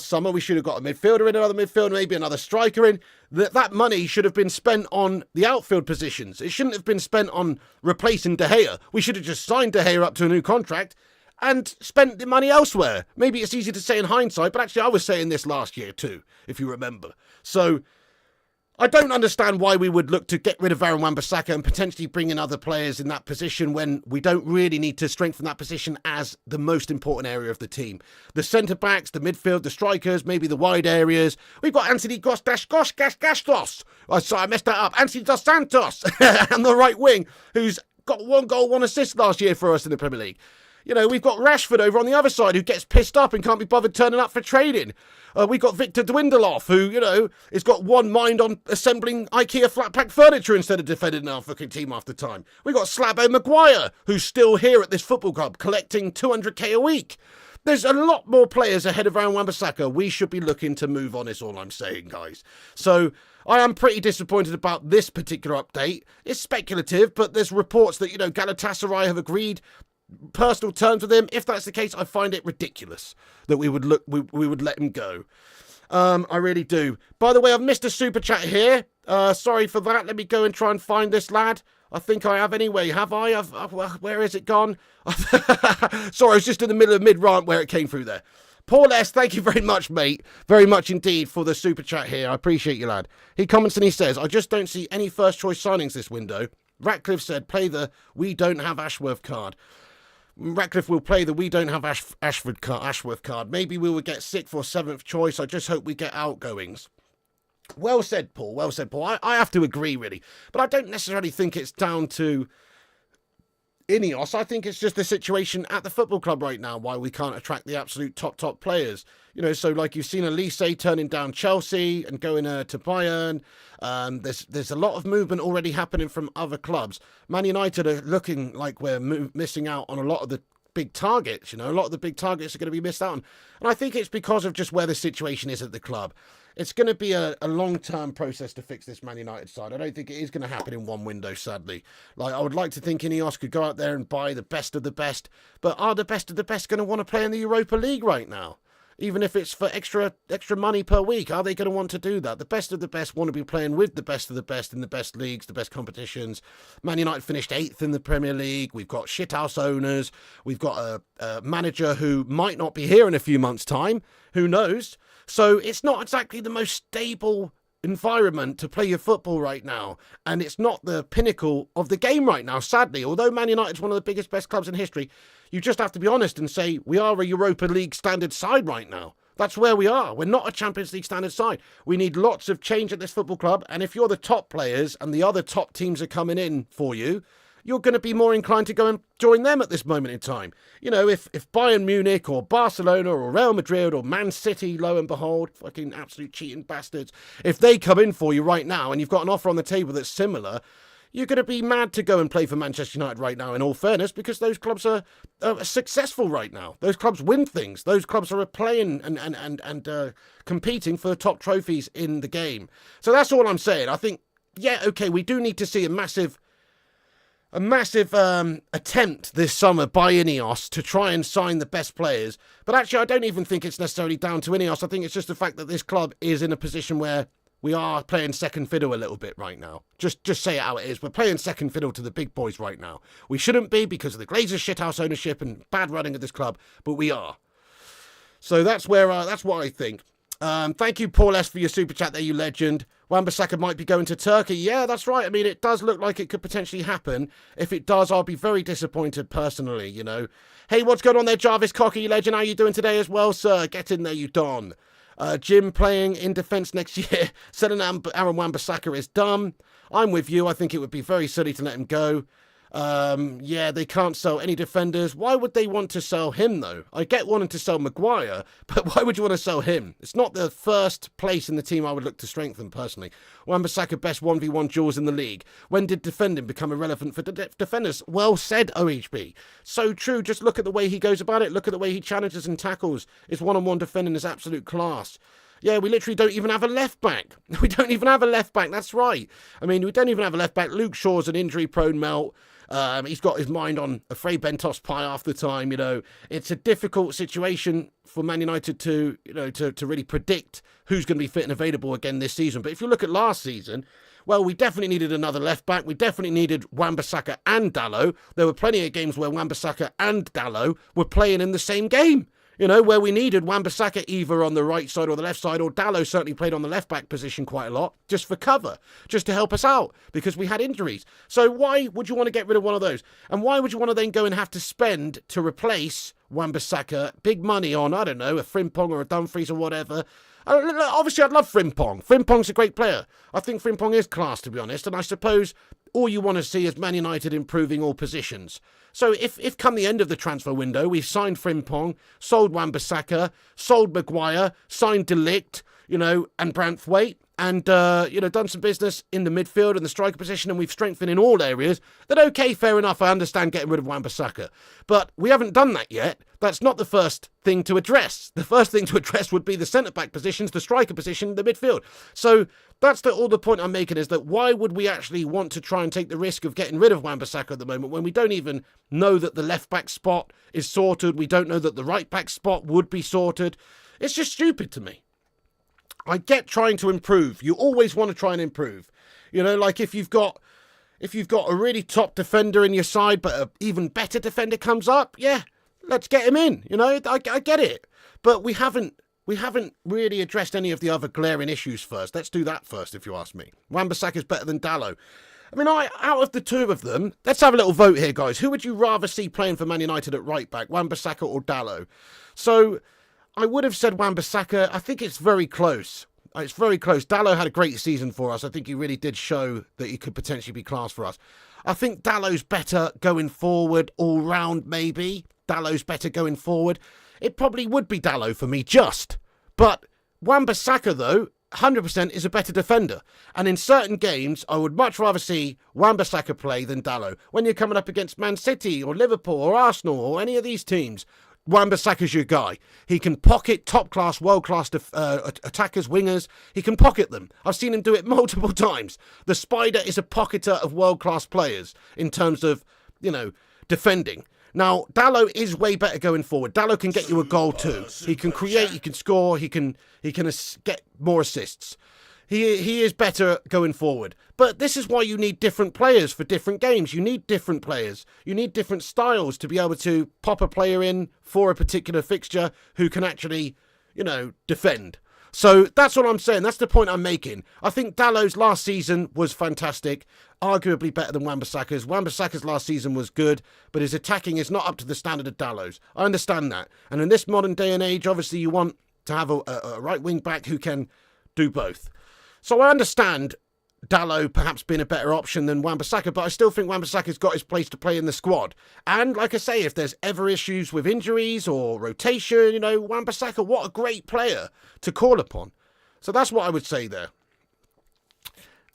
summer. We should have got a midfielder in, another midfielder, maybe another striker in. That money should have been spent on the outfield positions. It shouldn't have been spent on replacing De Gea. We should have just signed De Gea up to a new contract and spent the money elsewhere. Maybe it's easy to say in hindsight, but actually I was saying this last year too, if you remember. So I don't understand why we would look to get rid of Wanda-Bissaka and potentially bring in other players in that position when we don't really need to strengthen that position as the most important area of the team. The centre-backs, the midfield, the strikers, maybe the wide areas. We've got Anthony Gastos. Oh, sorry, I messed that up. Anthony Dos Santos on the right wing, who's got 1 goal, 1 assist last year for us in the Premier League. You know, we've got Rashford over on the other side who gets pissed up and can't be bothered turning up for training. We've got Victor Dwindloff who, you know, has got one mind on assembling IKEA flat pack furniture instead of defending our fucking team after time. We've got Slabo Maguire who's still here at this football club collecting 200k a week. There's a lot more players ahead of Wanda-Bissaka. We should be looking to move on, is all I'm saying, guys. So I am pretty disappointed about this particular update. It's speculative, but there's reports that, you know, Galatasaray have agreed personal terms with him. If that's the case, I find it ridiculous that we would let him go. I really do. By the way, I've missed a super chat here. Sorry for that. Let me go and try and find this lad. I think I have anyway. Have I? Where is it gone? Sorry, I was just in the middle of mid-rant where it came through there. Paul S., thank you very much, mate. Very much indeed for the super chat here. I appreciate you, lad. He comments and he says, I just don't see any first-choice signings this window. Ratcliffe said, play the we don't have Ashworth card. Ratcliffe will play the we don't have Ashworth card. Maybe we will get 6th or 7th choice. I just hope we get outgoings. Well said, Paul. Well said, Paul. I have to agree, really. But I don't necessarily think it's down to Ineos. I think it's just the situation at the football club right now, why we can't attract the absolute top players. You know, so like you've seen Elise turning down Chelsea and going to Bayern. There's a lot of movement already happening from other clubs. Man United are looking like we're missing out on a lot of the big targets. You know, a lot of the big targets are going to be missed out on. And I think it's because of just where the situation is at the club. It's going to be a long-term process to fix this Man United side. I don't think it is going to happen in one window, sadly. Like, I would like to think Ineos could go out there and buy the best of the best, but are the best of the best going to want to play in the Europa League right now? Even if it's for extra money per week, are they going to want to do that? The best of the best want to be playing with the best of the best in the best leagues, the best competitions. Man United finished 8th in the Premier League. We've got shithouse owners. We've got a manager who might not be here in a few months' time. Who knows? So it's not exactly the most stable environment to play your football right now, and it's not the pinnacle of the game right now, sadly. Although Man United's one of the biggest, best clubs in history, you just have to be honest and say we are a Europa League standard side right now. That's where we are. We're not a Champions League standard side. We need lots of change at this football club, and if you're the top players and the other top teams are coming in for you, you're going to be more inclined to go and join them at this moment in time. You know, if Bayern Munich or Barcelona or Real Madrid or Man City, lo and behold, fucking absolute cheating bastards, if they come in for you right now and you've got an offer on the table that's similar, you're going to be mad to go and play for Manchester United right now, in all fairness, because those clubs are successful right now. Those clubs win things. Those clubs are playing and competing for the top trophies in the game. So that's all I'm saying. I think, yeah, okay, we do need to see a massive attempt this summer by Ineos to try and sign the best players. But actually, I don't even think it's necessarily down to Ineos. I think it's just the fact that this club is in a position where we are playing second fiddle a little bit right now. Just say it how it is. We're playing second fiddle to the big boys right now. We shouldn't be because of the Glazers' shithouse ownership and bad running of this club, but we are. So that's what I think. Thank you, Paul S., for your super chat there, you legend. Wan-Bissaka might be going to Turkey. Yeah, that's right. I mean, it does look like it could potentially happen. If it does, I'll be very disappointed personally, you know. Hey, what's going on there, Jarvis Cocky, legend? How you doing today as well, sir? Get in there, you don. Jim playing in defence next year. Selling Aaron Wan-Bissaka is dumb. I'm with you. I think it would be very silly to let him go. Yeah, they can't sell any defenders. Why would they want to sell him, though? I get wanting to sell Maguire, but why would you want to sell him? It's not the first place in the team I would look to strengthen, personally. Wan-Bissaka, best 1v1 duels in the league. When did defending become irrelevant for defenders? Well said, OHB. So true. Just look at the way he goes about it. Look at the way he challenges and tackles. His one-on-one defending is absolute class. Yeah, we literally don't even have a left back. We don't even have a left back. That's right. I mean, we don't even have a left back. Luke Shaw's an injury-prone melt. He's got his mind on a Frey Bentos pie half the time, you know. It's a difficult situation for Man United to really predict who's going to be fit and available again this season. But if you look at last season, well, we definitely needed another left back. We definitely needed Wan-Bissaka and Dalot. There were plenty of games where Wan-Bissaka and Dalot were playing in the same game. where we needed Wan-Bissaka either on the right side or the left side, or Dalot certainly played on the left-back position quite a lot, just for cover, just to help us out, because we had injuries. So why would you want to get rid of one of those? And why would you want to then go and have to spend to replace Wan-Bissaka big money on, I don't know, a Frimpong or a Dumfries or whatever? Obviously, I'd love Frimpong. Frimpong's a great player. I think Frimpong is class, to be honest, and I suppose all you want to see is Man United improving all positions. So if come the end of the transfer window, we've signed Frimpong, sold Wan-Bissaka, sold Maguire, signed De Ligt, and Branthwaite, and, done some business in the midfield and the striker position, and we've strengthened in all areas, then okay, fair enough, I understand getting rid of Wan-Bissaka. But we haven't done that yet. That's not the first thing to address. The first thing to address would be the centre-back positions, the striker position, the midfield. So that's all the point I'm making, is that why would we actually want to try and take the risk of getting rid of Wan-Bissaka at the moment when we don't even know that the left-back spot is sorted, we don't know that the right-back spot would be sorted? It's just stupid to me. I get trying to improve. You always want to try and improve. Like if you've got a really top defender in your side, but an even better defender comes up, yeah, let's get him in. I get it. But we haven't really addressed any of the other glaring issues first. Let's do that first, if you ask me. Wan-Bissaka's better than Dalot. I mean, out of the two of them, let's have a little vote here, guys. Who would you rather see playing for Man United at right back, Wan-Bissaka or Dalot? So I would have said Wan-Bissaka. I think it's very close. It's very close. Dalot had a great season for us. I think he really did show that he could potentially be class for us. I think Dalot's better going forward, all round maybe. Dalot's better going forward. It probably would be Dalot for me, just. But Wan-Bissaka, though, 100% is a better defender. And in certain games, I would much rather see Wan-Bissaka play than Dalot. When you're coming up against Man City or Liverpool or Arsenal or any of these teams, Wan-Bissaka's your guy. He can pocket top-class, world-class attackers, wingers. He can pocket them. I've seen him do it multiple times. The Spider is a pocketer of world-class players in terms of, defending. Now, Dalot is way better going forward. Dalot can get you a goal too. He can create, he can score, he can get more assists. He is better going forward. But this is why you need different players for different games. You need different players. You need different styles to be able to pop a player in for a particular fixture who can actually, defend. So that's what I'm saying. That's the point I'm making. I think Dalot's last season was fantastic, arguably better than Wan-Bissaka's. Wan-Bissaka's last season was good, but his attacking is not up to the standard of Dalot's. I understand that. And in this modern day and age, obviously you want to have a right wing back who can do both. So I understand Dalot perhaps being a better option than Wan-Bissaka, but I still think Wan-Bissaka's got his place to play in the squad. And like I say, if there's ever issues with injuries or rotation, Wan-Bissaka, what a great player to call upon. So that's what I would say there.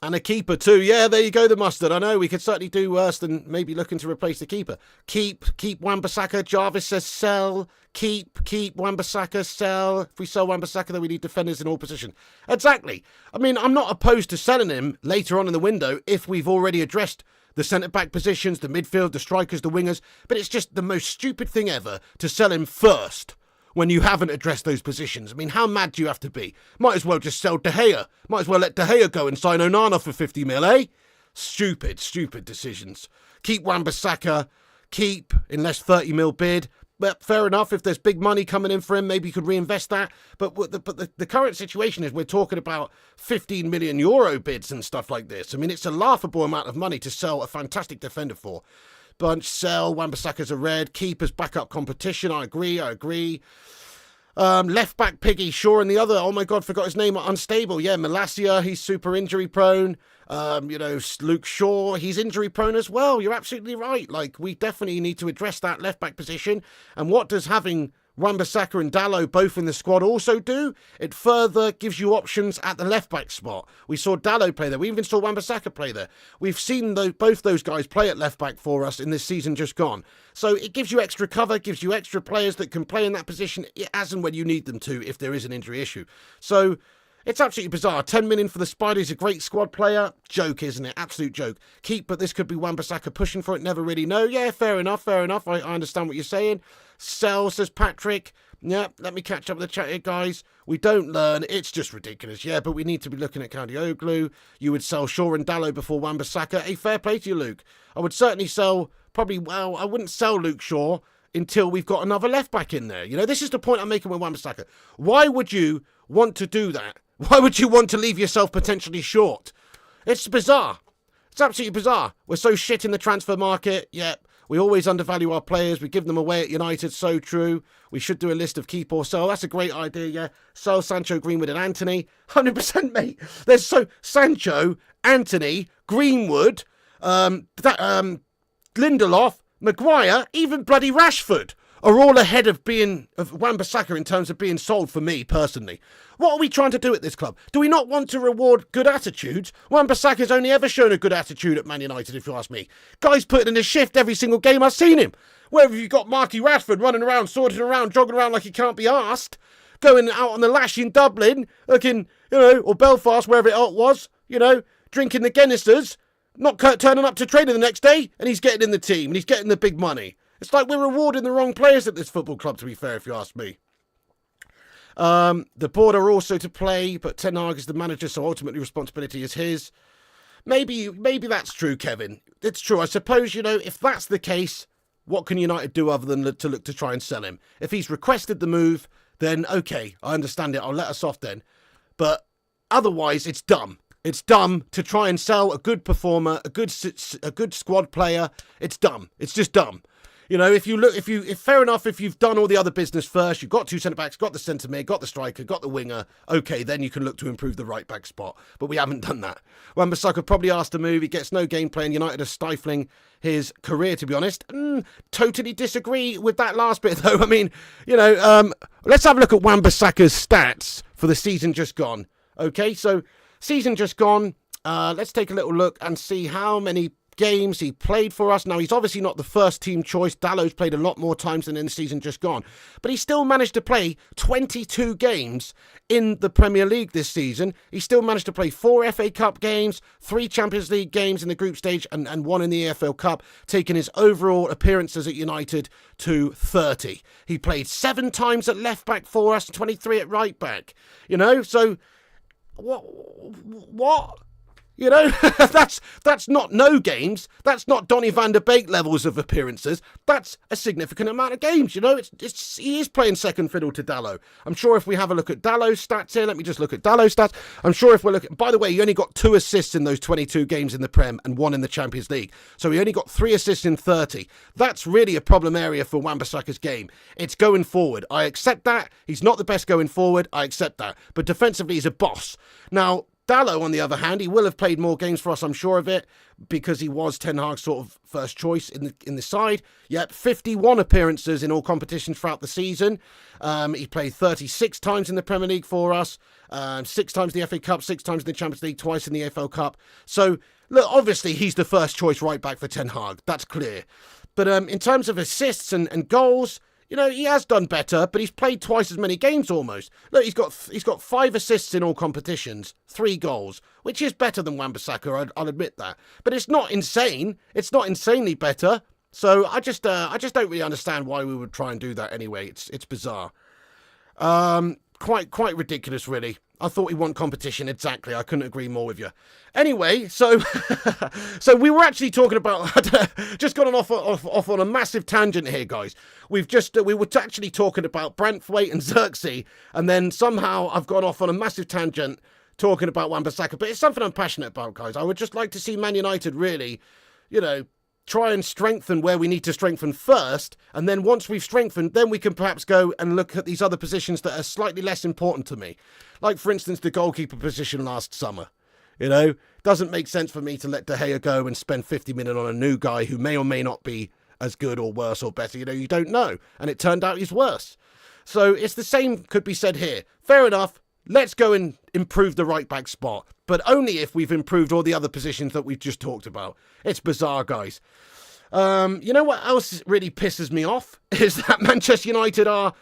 And a keeper too. Yeah, there you go, the mustard. I know we could certainly do worse than maybe looking to replace the keeper. Keep Wan-Bissaka. Jarvis says sell. Keep Wan-Bissaka, sell. If we sell Wan-Bissaka, then we need defenders in all positions. Exactly. I mean, I'm not opposed to selling him later on in the window if we've already addressed the centre-back positions, the midfield, the strikers, the wingers. But it's just the most stupid thing ever to sell him first when you haven't addressed those positions. I mean, how mad do you have to be? Might as well just sell De Gea. Might as well let De Gea go and sign Onana for 50 mil, eh? Stupid decisions. Keep Wan-Bissaka. Keep, unless 30 mil bid. But fair enough, if there's big money coming in for him, maybe you could reinvest that. But the current situation is we're talking about 15 million euro bids and stuff like this. I mean, it's a laughable amount of money to sell a fantastic defender for. Bunch, sell, Wan-Bissaka's a red, keepers, backup competition, I agree. Left back Piggy, Shaw, and the other, oh my God, forgot his name, unstable. Yeah, Malacia, he's super injury prone. Luke Shaw, he's injury prone as well. You're absolutely right. Like, we definitely need to address that left back position. And what does having Wan-Bissaka and Dalot both in the squad also do? It further gives you options at the left-back spot. We saw Dalot play there. We even saw Wan-Bissaka play there. We've seen both those guys play at left-back for us in this season just gone. So it gives you extra cover, gives you extra players that can play in that position as and when you need them to if there is an injury issue. So it's absolutely bizarre. 10 million for the Spider. He's a great squad player. Joke, isn't it? Absolute joke. Keep, but this could be Wan-Bissaka pushing for it. Never really know. Yeah, fair enough. I understand what you're saying. Sell, says Patrick. Yeah, let me catch up with the chat here, guys. We don't learn. It's just ridiculous. Yeah, but we need to be looking at Kadioglu. You would sell Shaw and Dalot before Wan-Bissaka. Hey, fair play to you, Luke. I would certainly sell, I wouldn't sell Luke Shaw until we've got another left-back in there. You know, this is the point I'm making with Wan-Bissaka. Why would you want to do that? Why would you want to leave yourself potentially short? It's bizarre. It's absolutely bizarre. We're so shit in the transfer market. Yeah, we always undervalue our players. We give them away at United. So true. We should do a list of keep or sell. That's a great idea, yeah. Sell Sancho, Greenwood and Anthony. 100%, mate. There's Sancho, Anthony, Greenwood, Lindelof, Maguire, even bloody Rashford are all ahead of Wan-Bissaka in terms of being sold for me, personally. What are we trying to do at this club? Do we not want to reward good attitudes? Wan-Bissaka's only ever shown a good attitude at Man United, if you ask me. Guy's putting in a shift every single game I've seen him. Where have you got Marky Rashford running around, sorting around, jogging around like he can't be arsed? Going out on the lash in Dublin, looking, or Belfast, wherever it was, drinking the Guinnesses, not turning up to training the next day, and he's getting in the team, and he's getting the big money. It's like we're rewarding the wrong players at this football club, to be fair, if you ask me. The board are also to play, but Ten Hag is the manager, so ultimately responsibility is his. Maybe that's true, Kevin. It's true. I suppose, if that's the case, what can United do other than to look to try and sell him? If he's requested the move, then okay, I understand it. I'll let us off then. But otherwise, it's dumb. It's dumb to try and sell a good performer, a good squad player. It's dumb. It's just dumb. If fair enough, if you've done all the other business first, you've got two centre-backs, got the centre-mid, got the striker, got the winger, okay, then you can look to improve the right-back spot. But we haven't done that. Wan-Bissaka probably asked to move. He gets no game play, and United are stifling his career, to be honest. Totally disagree with that last bit, though. I mean, let's have a look at Wan-Bissaka's stats for the season just gone. Okay, so season just gone. Let's take a little look and see how many games he played for us. Now, he's obviously not the first team choice. Dallow's played a lot more times than in the season just gone. But he still managed to play 22 games in the Premier League this season. He still managed to play 4 FA Cup games, 3 Champions League games in the group stage, and 1 in the EFL Cup, taking his overall appearances at United to 30. He played 7 times at left back for us, 23 at right back. So what? That's not no games. That's not Donny van der Beek levels of appearances. That's a significant amount of games. He is playing second fiddle to Dallow. I'm sure if we have a look at Dallow's stats here, let me just look at Dallow's stats. I'm sure if we're looking, by the way, he only got 2 assists in those 22 games in the Prem and 1 in the Champions League. So he only got 3 assists in 30. That's really a problem area for Wan-Bissaka's game. It's going forward. I accept that. He's not the best going forward. I accept that. But defensively, he's a boss. Now, Dallow, on the other hand, he will have played more games for us, I'm sure of it, because he was Ten Hag's sort of first choice in the side. Yep, 51 appearances in all competitions throughout the season. He played 36 times in the Premier League for us, 6 times the FA Cup, 6 times in the Champions League, twice in the AFL Cup. So, look, obviously, he's the first choice right back for Ten Hag. That's clear. But in terms of assists and goals, he has done better, but he's played twice as many games almost. Look, he's got 5 assists in all competitions, 3 goals, which is better than Wan-Bissaka, I'll admit that. But it's not insane. It's not insanely better. So I just don't really understand why we would try and do that anyway. It's bizarre. Quite ridiculous, really. I thought we want competition, exactly. I couldn't agree more with you. Anyway, so we were actually talking about, just gone off on a massive tangent here, guys. We were actually talking about Branthwaite and Zirkzee, and then somehow I've gone off on a massive tangent talking about Wan-Bissaka. But it's something I'm passionate about, guys. I would just like to see Man United really, try and strengthen where we need to strengthen first, and then once we've strengthened, then we can perhaps go and look at these other positions that are slightly less important to me. Like, for instance, the goalkeeper position last summer. Doesn't make sense for me to let De Gea go and spend 50 million on a new guy who may or may not be as good or worse or better. You don't know. And it turned out he's worse. So it's the same could be said here. Fair enough. Let's go and improve the right back spot, but only if we've improved all the other positions that we've just talked about. It's bizarre, guys. You know what else really pisses me off is that Manchester United are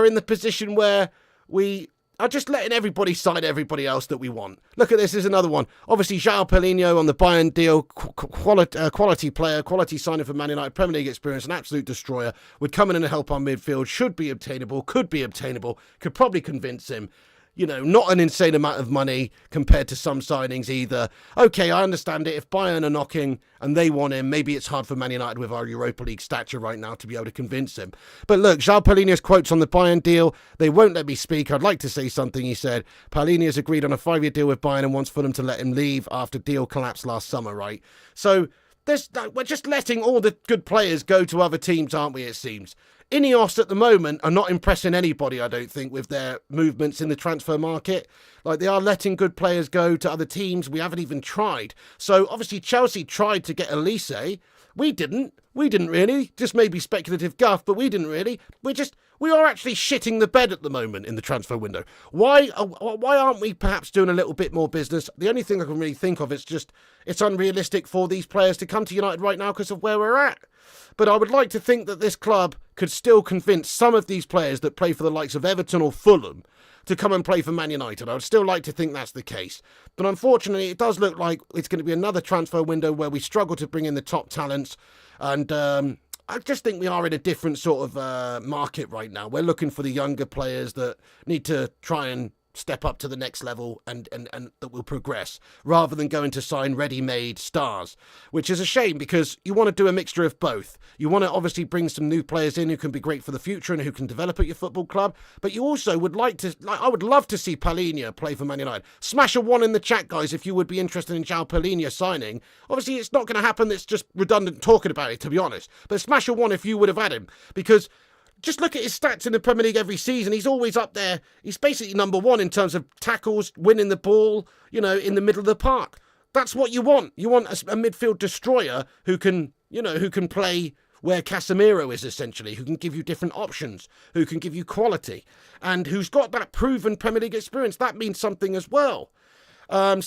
in the position where we are just letting everybody sign everybody else that we want. Look at this. Here's another one. Obviously, João Paulinho on the Bayern deal, quality player, quality signing for Man United, Premier League experience, an absolute destroyer. Would come in and help our midfield. Should be obtainable, could be obtainable, could probably convince him. You know, not an insane amount of money compared to some signings either. Okay, I understand it. If Bayern are knocking and they want him, maybe it's hard for Man United with our Europa League stature right now to be able to convince him. But look, João Palhinha's quotes on the Bayern deal, they won't let me speak. I'd like to say something. He said, Palhinha has agreed on a 5-year deal with Bayern and wants Fulham to let him leave after deal collapsed last summer, right? So we're just letting all the good players go to other teams, aren't we, it seems. Ineos at the moment are not impressing anybody, I don't think, with their movements in the transfer market. Like, they are letting good players go to other teams. We haven't even tried. So, obviously, Chelsea tried to get Elise. We didn't really. Just maybe speculative guff, but we didn't really. We are actually shitting the bed at the moment in the transfer window. Why aren't we perhaps doing a little bit more business? The only thing I can really think of is just it's unrealistic for these players to come to United right now because of where we're at. But I would like to think that this club could still convince some of these players that play for the likes of Everton or Fulham to come and play for Man United. I would still like to think that's the case. But unfortunately, it does look like it's going to be another transfer window where we struggle to bring in the top talents. And I just think we are in a different sort of market right now. We're looking for the younger players that need to try and step up to the next level and that will progress, rather than going to sign ready-made stars, which is a shame because you want to do a mixture of both. You want to obviously bring some new players in who can be great for the future and who can develop at your football club, but you also would I would love to see Palhinha play for Man United. Smash a 1 in the chat, guys, if you would be interested in João Palhinha signing. Obviously, it's not going to happen. It's just redundant talking about it, to be honest. But smash a 1 if you would have had him, because just look at his stats in the Premier League every season. He's always up there. He's basically number 1 in terms of tackles, winning the ball, you know, in the middle of the park. That's what you want. You want a midfield destroyer who can play where Casemiro is, essentially, who can give you different options, who can give you quality, and who's got that proven Premier League experience. That means something as well. And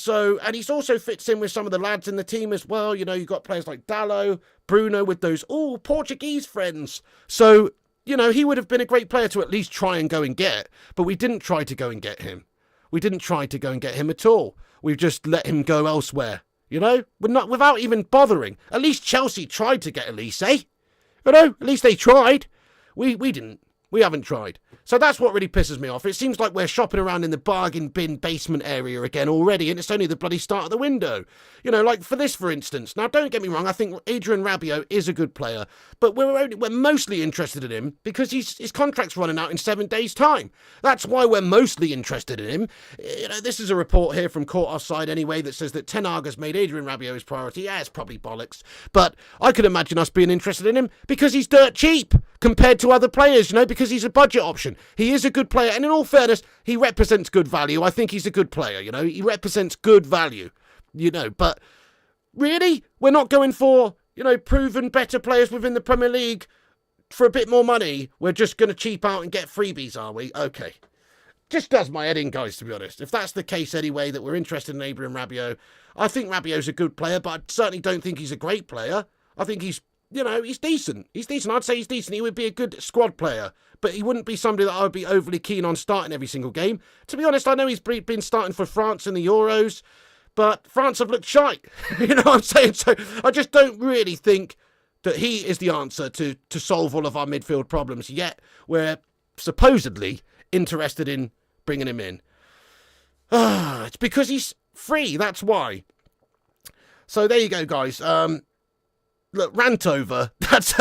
he's also fits in with some of the lads in the team as well. You know, you've got players like Dalot, Bruno with those Portuguese friends. So, you know, he would have been a great player to at least try and go and get, but we didn't try to go and get him. We didn't try to go and get him at all. We've just let him go elsewhere, you know, without even bothering. At least Chelsea tried to get Elise, you know, at least they tried. We didn't. We haven't tried. So that's what really pisses me off. It seems like we're shopping around in the bargain bin basement area again already, and it's only the bloody start of the window. You know, like for this, for instance. Now, don't get me wrong. I think Adrian Rabiot is a good player, but we're mostly interested in him because his contract's running out in 7 days' time. That's why we're mostly interested in him. You know, this is a report here from Court Offside anyway that says that Ten Hag has made Adrian Rabiot his priority. Yeah, it's probably bollocks, but I could imagine us being interested in him because he's dirt cheap compared to other players, you know, because he's a budget option. He is a good player, and in all fairness, he represents good value. I think he's a good player, you know. He represents good value, you know. But really, we're not going for, you know, proven better players within the Premier League for a bit more money. We're just going to cheap out and get freebies, are we? Okay. Just does my head in, guys, to be honest. If that's the case anyway, that we're interested in Adrian Rabiot, I think Rabiot's a good player, but I certainly don't think he's a great player. I think he's, you know, he's decent. He's decent. I'd say he's decent. He would be a good squad player, but he wouldn't be somebody that I would be overly keen on starting every single game. To be honest, I know he's been starting for France in the Euros, but France have looked shite. You know what I'm saying? So I just don't really think that he is the answer to solve all of our midfield problems, yet we're supposedly interested in bringing him in. It's because he's free, that's why. So there you go, guys. Look, rant over. That's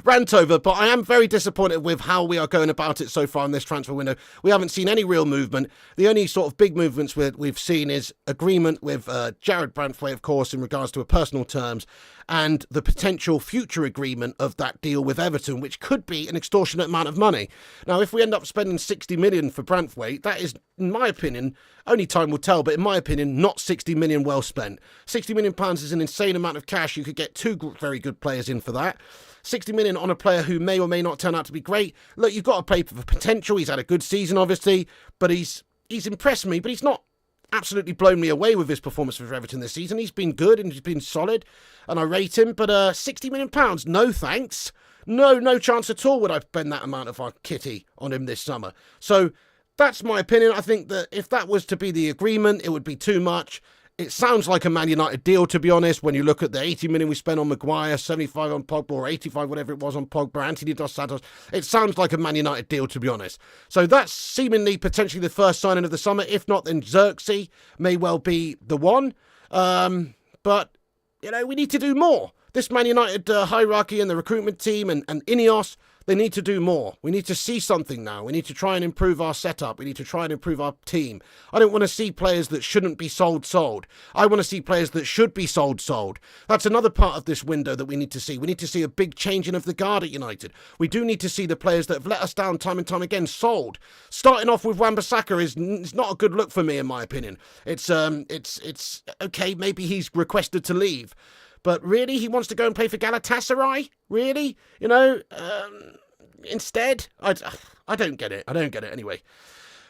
rant over, but I am very disappointed with how we are going about it so far in this transfer window. We haven't seen any real movement. The only sort of big movements we've seen is agreement with Jared Branthwaite, of course, in regards to personal terms, and the potential future agreement of that deal with Everton, which could be an extortionate amount of money. Now, if we end up spending 60 million for Branthwaite, that is, in my opinion, only time will tell, but in my opinion, not 60 million well spent. 60 million pounds is an insane amount of cash. You could get two very good players in for that. 60 million on a player who may or may not turn out to be great. Look, you've got to pay for the potential. He's had a good season, obviously, but he's impressed me, but he's not absolutely blown me away with his performance for Everton this season. He's been good and he's been solid, and I rate him, but 60 million pounds, no thanks. No chance at all would I spend that amount of our kitty on him this summer. So that's my opinion. I think that if that was to be the agreement, it would be too much. It sounds like a Man United deal, to be honest, when you look at the 80 million we spent on Maguire, 75 on Pogba, or 85, whatever it was on Pogba, Anthony Dos Santos. It sounds like a Man United deal, to be honest. So that's seemingly potentially the first signing of the summer. If not, then Zirkzee may well be the one. But, we need to do more. This Man United hierarchy and the recruitment team and Ineos, they need to do more. We need to see something now. We need to try and improve our setup. We need to try and improve our team. I don't want to see players that shouldn't be sold. I want to see players that should be sold. That's another part of this window that we need to see. We need to see a big changing of the guard at United. We do need to see the players that have let us down time and time again sold. Starting off with Wanda-Bissaka is not a good look for me, in my opinion. It's okay, maybe he's requested to leave. But really, he wants to go and play for Galatasaray? Really? Instead? I don't get it. I don't get it anyway.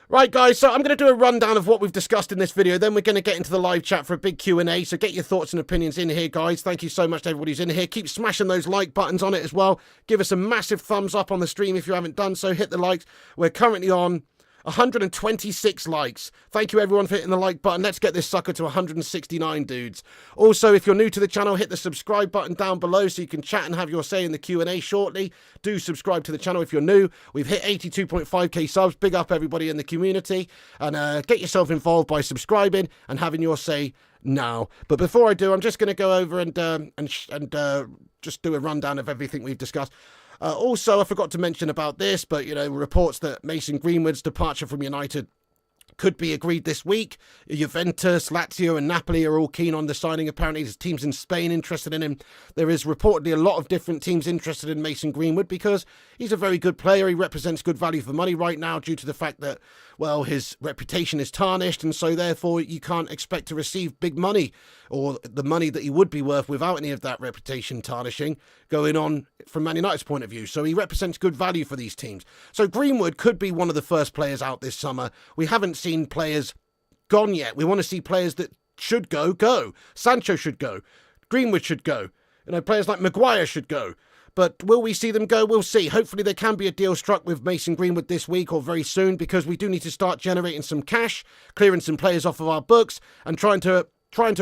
Right, guys, so I'm going to do a rundown of what we've discussed in this video. Then we're going to get into the live chat for a big Q&A. So get your thoughts and opinions in here, guys. Thank you so much to everybody who's in here. Keep smashing those like buttons on it as well. Give us a massive thumbs up on the stream if you haven't done so. Hit the likes. We're currently on 126 likes. Thank you everyone for hitting the like button. Let's get this sucker to 169 dudes. Also, if you're new to the channel, hit the subscribe button down below so you can chat and have your say in the Q&A shortly. Do subscribe to the channel if you're new. We've hit 82.5k subs. Big up everybody in the community. And get yourself involved by subscribing and having your say now. But before I do, I'm just going to go over and just do a rundown of everything we've discussed. Also, I forgot to mention about this, but, reports that Mason Greenwood's departure from United could be agreed this week. Juventus, Lazio and Napoli are all keen on the signing. Apparently, there's teams in Spain interested in him. There is reportedly a lot of different teams interested in Mason Greenwood because he's a very good player. He represents good value for money right now due to the fact that, well, his reputation is tarnished, and so therefore you can't expect to receive big money or the money that he would be worth without any of that reputation tarnishing going on from Man United's point of view. So he represents good value for these teams. So Greenwood could be one of the first players out this summer. We haven't seen players gone yet. We want to see players that should go. Sancho should go. Greenwood should go. Players like Maguire should go. But will we see them go? We'll see. Hopefully there can be a deal struck with Mason Greenwood this week or very soon, because we do need to start generating some cash, clearing some players off of our books and trying to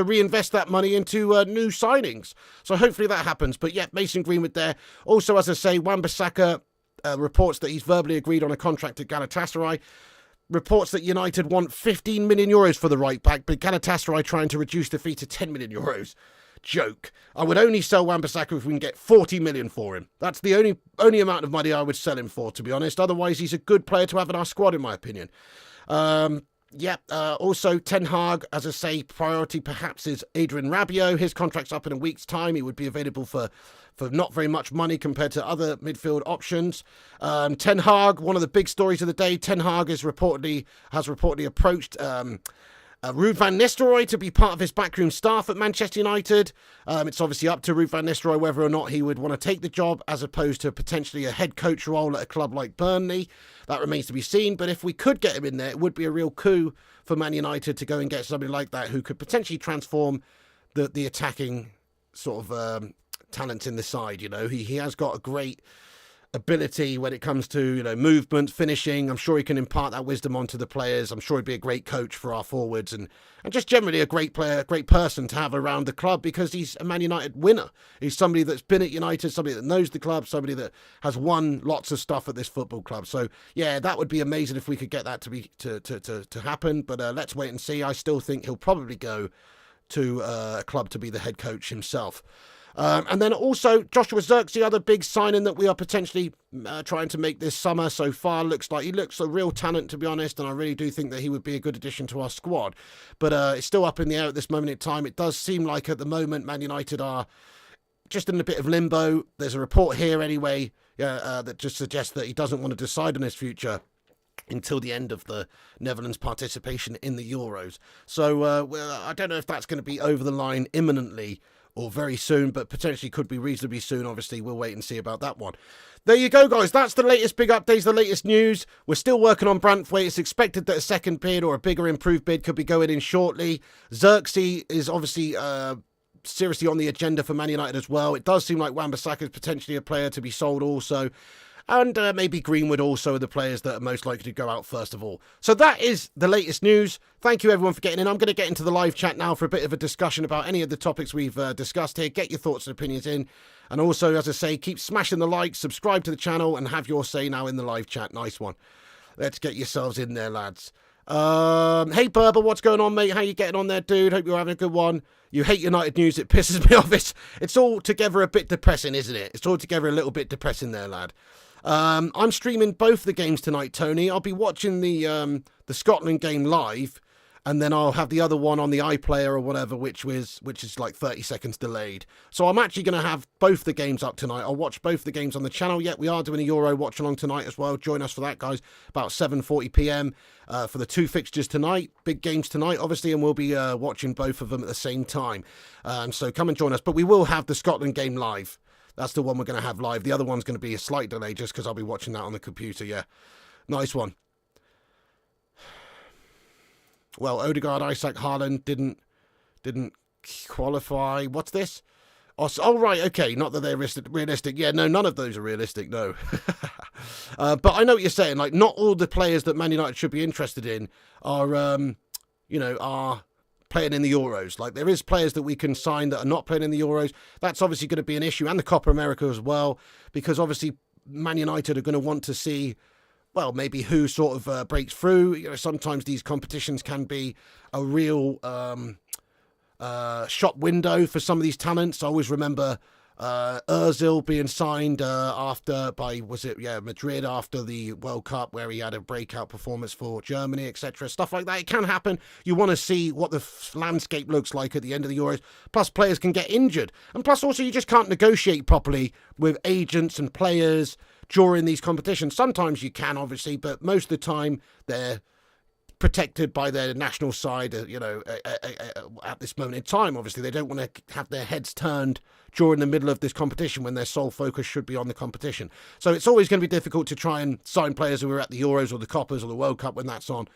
reinvest that money into new signings. So hopefully that happens. But yeah, Mason Greenwood there. Also, as I say, Wanda-Bissaka reports that he's verbally agreed on a contract at Galatasaray. Reports that United want 15 million euros for the right back, but Galatasaray trying to reduce the fee to 10 million euros. Joke. I would only sell Wanda-Bissaka if we can get 40 million for him. That's the only amount of money I would sell him for, to be honest. Otherwise, he's a good player to have in our squad, in my opinion. Also, Ten Hag, as I say, priority perhaps is Adrien Rabiot. His contract's up in a week's time. He would be available for not very much money compared to other midfield options. Ten Hag, one of the big stories of the day. Ten Hag has reportedly approached Ruud Van Nistelrooy to be part of his backroom staff at Manchester United. It's obviously up to Ruud Van Nistelrooy whether or not he would want to take the job as opposed to potentially a head coach role at a club like Burnley. That remains to be seen, but if we could get him in there, it would be a real coup for Man United to go and get somebody like that who could potentially transform the attacking sort of talents in the side. He has got a great ability when it comes to movement, finishing. I'm sure he can impart that wisdom onto the players. I'm sure he'd be a great coach for our forwards and just generally a great player, a great person to have around the club, because he's a Man United winner. He's somebody that's been at United, somebody that knows the club, somebody that has won lots of stuff at this football club. So yeah, that would be amazing if we could get that to happen. But let's wait and see. I still think he'll probably go to a club to be the head coach himself. And then also Joshua Zirkzee, other big signing that we are potentially trying to make this summer so far. Looks a real talent, to be honest, and I really do think that he would be a good addition to our squad. But it's still up in the air at this moment in time. It does seem like at the moment Man United are just in a bit of limbo. There's a report here anyway that just suggests that he doesn't want to decide on his future until the end of the Netherlands' participation in the Euros. So I don't know if that's going to be over the line imminently or very soon, but potentially could be reasonably soon. Obviously, we'll wait and see about that one. There you go, guys. That's the latest big updates, the latest news. We're still working on Branthwaite. It's expected that a second bid or a bigger improved bid could be going in shortly. Zirkzee is obviously seriously on the agenda for Man United as well. It does seem like Wan-Bissaka is potentially a player to be sold also. And maybe Greenwood also are the players that are most likely to go out first of all. So that is the latest news. Thank you everyone for getting in. I'm going to get into the live chat now for a bit of a discussion about any of the topics we've discussed here. Get your thoughts and opinions in. And also, as I say, keep smashing the like, subscribe to the channel and have your say now in the live chat. Nice one. Let's get yourselves in there, lads. Hey Berber, what's going on, mate? How you getting on there, dude? Hope you're having a good one. You hate United news. It pisses me off. It's all together a bit depressing, isn't it? It's all together a little bit depressing there, lad. I'm streaming both the games tonight, Tony. I'll be watching the Scotland game live, and then I'll have the other one on the iPlayer or whatever, which is like 30 seconds delayed. So I'm actually going to have both the games up tonight. I'll watch both the games on the channel. Yeah, we are doing a Euro watch along tonight as well. Join us for that, guys. About 7:40 p.m. For the two fixtures tonight. Big games tonight, obviously, and we'll be watching both of them at the same time. So come and join us. But we will have the Scotland game live. That's the one we're going to have live. The other one's going to be a slight delay just because I'll be watching that on the computer, yeah. Nice one. Well, Odegaard, Isaac, Haaland didn't qualify. What's this? Oh, right, okay. Not that they're realistic. Yeah, no, none of those are realistic, no. But I know what you're saying. Like, not all the players that Man United should be interested in are, are playing in the Euros. Like, there is players that we can sign that are not playing in the Euros. That's obviously going to be an issue, and the Copa America as well, because obviously Man United are going to want to see, well, maybe who sort of breaks through. You know, sometimes these competitions can be a real shop window for some of these talents. I always remember Ozil being signed Madrid after the World Cup, where he had a breakout performance for Germany, etc. Stuff like that. It can happen. You want to see what the landscape looks like at the end of the Euros. Plus, players can get injured. And plus, also, you just can't negotiate properly with agents and players during these competitions. Sometimes you can, obviously, but most of the time they're protected by their national side, at this moment in time. Obviously, they don't want to have their heads turned during the middle of this competition when their sole focus should be on the competition. So it's always going to be difficult to try and sign players who are at the Euros or the Copas or the World Cup when that's on.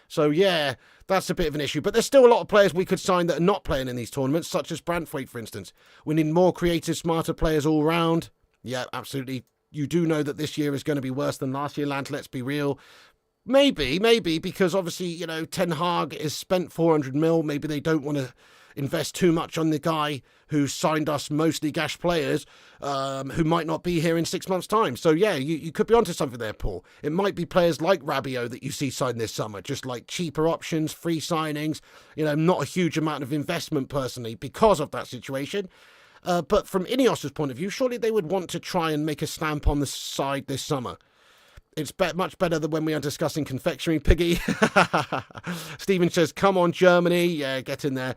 So, yeah, that's a bit of an issue. But there's still a lot of players we could sign that are not playing in these tournaments, such as Branthwaite, for instance. We need more creative, smarter players all round. Yeah, absolutely. You do know that this year is going to be worse than last year, lads. Let's be real. Maybe, because obviously, Ten Hag has spent 400 mil. Maybe they don't want to invest too much on the guy who signed us mostly gash players who might not be here in 6 months' time. So, yeah, you could be onto something there, Paul. It might be players like Rabiot that you see signed this summer, just like cheaper options, free signings, not a huge amount of investment personally because of that situation. But from Ineos's point of view, surely they would want to try and make a stamp on the side this summer. It's much better than when we are discussing confectionery, Piggy. Stephen says, come on, Germany. Yeah, get in there.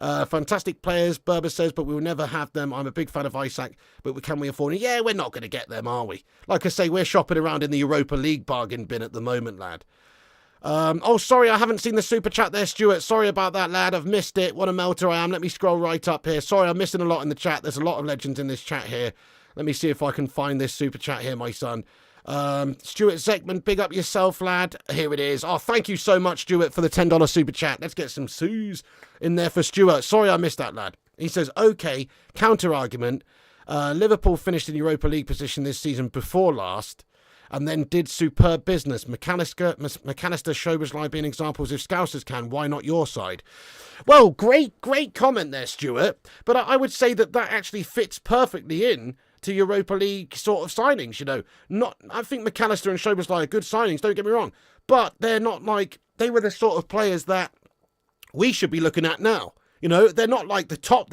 Fantastic players, Berber says, but we will never have them. I'm a big fan of Isaac, but can we afford it? Yeah, we're not going to get them, are we? Like I say, we're shopping around in the Europa League bargain bin at the moment, lad. Sorry, I haven't seen the super chat there, Stuart. Sorry about that, lad. I've missed it. What a melter I am. Let me scroll right up here. Sorry, I'm missing a lot in the chat. There's a lot of legends in this chat here. Let me see if I can find this super chat here, my son. Stuart Zeckman, big up yourself, lad. Here it is. Oh, thank you so much, Stuart, for the $10 super chat. Let's get some sues in there for Stuart. Sorry I missed that, lad. He says, okay, counter argument. Liverpool finished in Europa League position this season before last and then did superb business. McAllister, Szoboszlai being examples. If Scousers can, why not your side? Well, great comment there, Stuart. But I would say that actually fits perfectly in to Europa League sort of signings, I think McAllister and Szoboszlai are good signings, don't get me wrong, but they're not like, they were the sort of players that we should be looking at now. They're not like the top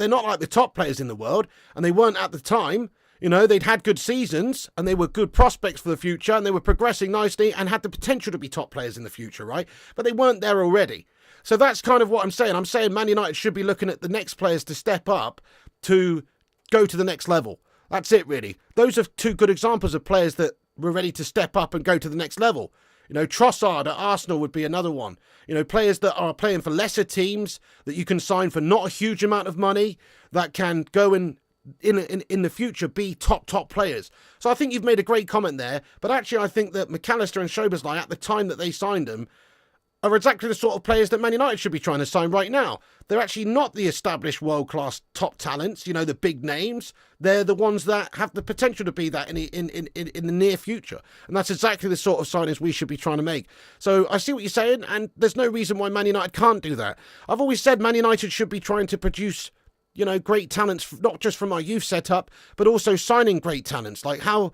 players in the world, and they weren't at the time. They'd had good seasons, and they were good prospects for the future, and they were progressing nicely and had the potential to be top players in the future, right? But they weren't there already. So that's kind of what I'm saying. I'm saying Man United should be looking at the next players to step up to go to the next level. That's it, really. Those are two good examples of players that were ready to step up and go to the next level. Trossard at Arsenal would be another one. Players that are playing for lesser teams that you can sign for not a huge amount of money that can go in the future be top players. So I think you've made a great comment there. But actually, I think that McAllister and Szoboszlai, at the time that they signed them, are exactly the sort of players that Man United should be trying to sign right now. They're actually not the established world-class top talents, the big names. They're the ones that have the potential to be that in the near future. And that's exactly the sort of signings we should be trying to make. So I see what you're saying, and there's no reason why Man United can't do that. I've always said Man United should be trying to produce great talents, not just from our youth setup, but also signing great talents. Like how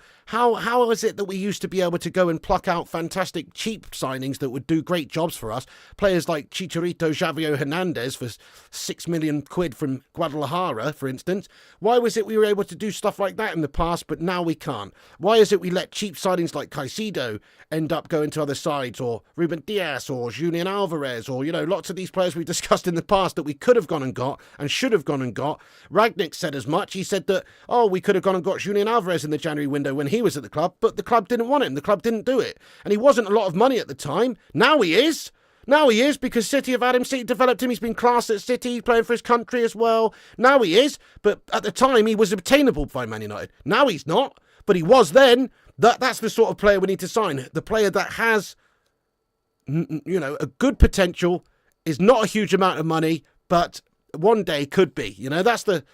is it that we used to be able to go and pluck out fantastic cheap signings that would do great jobs for us? Players like Chicharito, Xavier Hernandez for 6 million quid from Guadalajara, for instance. Why was it we were able to do stuff like that in the past, but now we can't? Why is it we let cheap signings like Caicedo end up going to other sides, or Ruben Dias, or Julian Alvarez, or, lots of these players we've discussed in the past that we could have gone and got and should have gone and got. Ragnick said as much. He said that, we could have gone and got Julian Alvarez in the January window when he was at the club, but the club didn't want him. The club didn't do it. And he wasn't a lot of money at the time. Now he is. Now he is, because City have had him. City developed him. He's been class at City, playing for his country as well. Now he is. But at the time, he was obtainable by Man United. Now he's not. But he was then. That's the sort of player we need to sign. The player that has, a good potential, is not a huge amount of money, but one day could be. That's the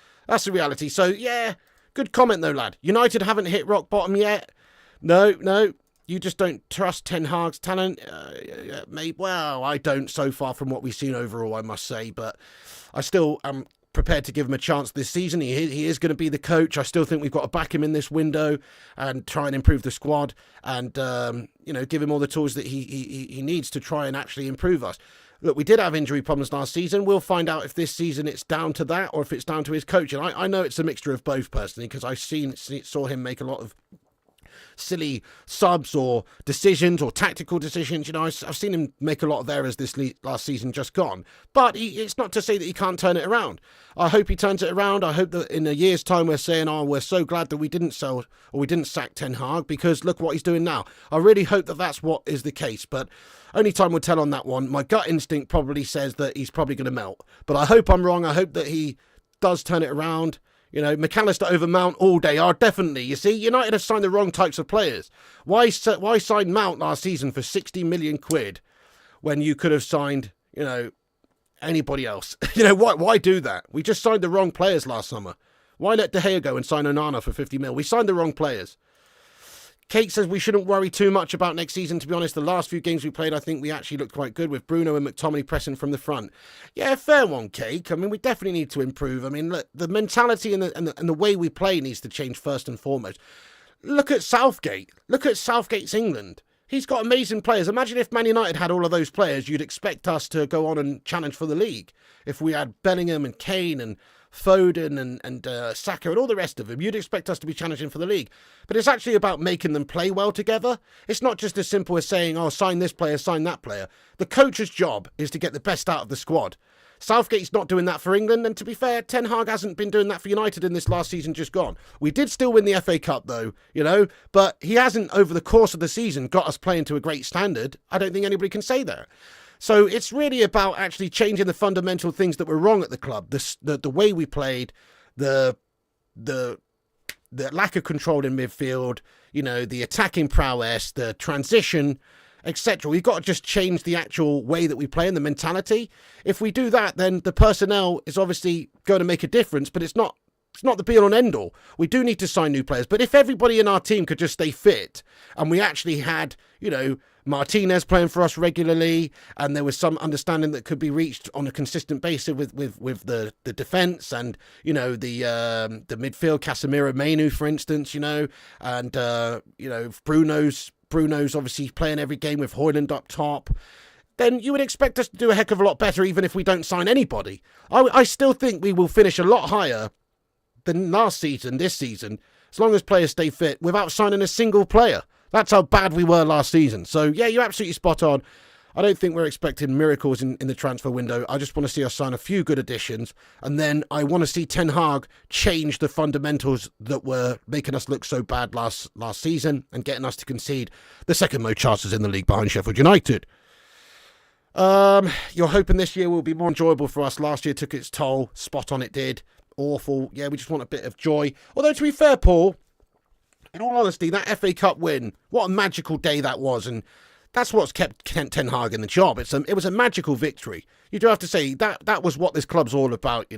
reality. So, yeah, good comment though, lad. United haven't hit rock bottom yet. No. You just don't trust Ten Hag's talent. Maybe, well, I don't so far from what we've seen overall, I must say. But I still am prepared to give him a chance this season. He is going to be the coach. I still think we've got to back him in this window and try and improve the squad and, give him all the tools that he needs to try and actually improve us. Look, we did have injury problems last season. We'll find out if this season it's down to that or if it's down to his coaching. I know it's a mixture of both, personally, because I saw him make a lot of silly subs or decisions or tactical decisions. I've seen him make a lot of errors this last season just gone. But it's not to say that he can't turn it around. I hope he turns it around. I hope that in a year's time we're saying, we're so glad that we didn't sell or we didn't sack Ten Hag, because look what he's doing now. I really hope that that's what is the case. But only time will tell on that one. My gut instinct probably says that he's probably going to melt. But I hope I'm wrong. I hope that he does turn it around. McAllister over Mount all day. Definitely. You see, United have signed the wrong types of players. Why sign Mount last season for 60 million quid when you could have signed, anybody else? Why do that? We just signed the wrong players last summer. Why let De Gea go and sign Onana for 50 mil? We signed the wrong players. Kate says we shouldn't worry too much about next season. To be honest, the last few games we played, I think we actually looked quite good with Bruno and McTominay pressing from the front. Yeah, fair one, Kate. We definitely need to improve. Look, the mentality and the way we play needs to change first and foremost. Look at Southgate. Look at Southgate's England. He's got amazing players. Imagine if Man United had all of those players, you'd expect us to go on and challenge for the league. If we had Bellingham and Kane and Foden and Saka and all the rest of them, you'd expect us to be challenging for the league. But it's actually about making them play well together. It's not just as simple as saying, sign this player, sign that player. The coach's job is to get the best out of the squad. Southgate's not doing that for England, and to be fair, Ten Hag hasn't been doing that for United in this last season just gone. We did still win the FA Cup though, but he hasn't over the course of the season got us playing to a great standard. I don't think anybody can say that. So it's really about actually changing the fundamental things that were wrong at the club. The way we played, the lack of control in midfield, the attacking prowess, the transition, etc. We've got to just change the actual way that we play and the mentality. If we do that, then the personnel is obviously going to make a difference, but it's not the be-all and end-all. We do need to sign new players. But if everybody in our team could just stay fit and we actually had, Martinez playing for us regularly and there was some understanding that could be reached on a consistent basis with the defence and, the midfield, Casemiro, Mainu, for instance, and, Bruno's obviously playing every game with Højlund up top, then you would expect us to do a heck of a lot better even if we don't sign anybody. I still think we will finish a lot higher than last season, this season, as long as players stay fit, without signing a single player. That's how bad we were last season. So, yeah, you're absolutely spot on. I don't think we're expecting miracles in the transfer window. I just want to see us sign a few good additions. And then I want to see Ten Hag change the fundamentals that were making us look so bad last season and getting us to concede the second most chances in the league behind Sheffield United. You're hoping this year will be more enjoyable for us. Last year took its toll. Spot on, it did. Awful. Yeah, we just want a bit of joy. Although, to be fair, Paul, in all honesty, that FA Cup win, what a magical day that was. And that's what's kept Ten Hag in the job. It was a magical victory. You do have to say that was what this club's all about,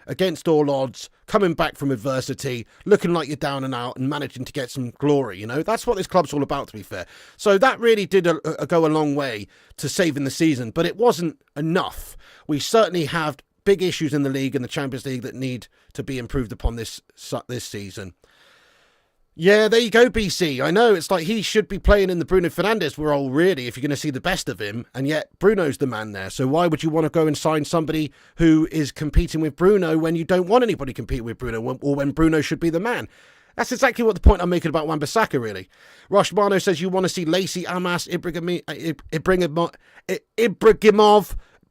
against all odds, coming back from adversity, looking like you're down and out and managing to get some glory, That's what this club's all about, to be fair. So that really did go a long way to saving the season, but it wasn't enough. We certainly have big issues in the league and the Champions League that need to be improved upon this season. Yeah, there you go, BC. I know, it's like he should be playing in the Bruno Fernandes role, really, if you're going to see the best of him, and yet Bruno's the man there. So why would you want to go and sign somebody who is competing with Bruno when you don't want anybody competing with Bruno, or when Bruno should be the man? That's exactly what the point I'm making about Wan-Bissaka, really. Roshmano says you want to see Lacey, Amas, Ibrahimov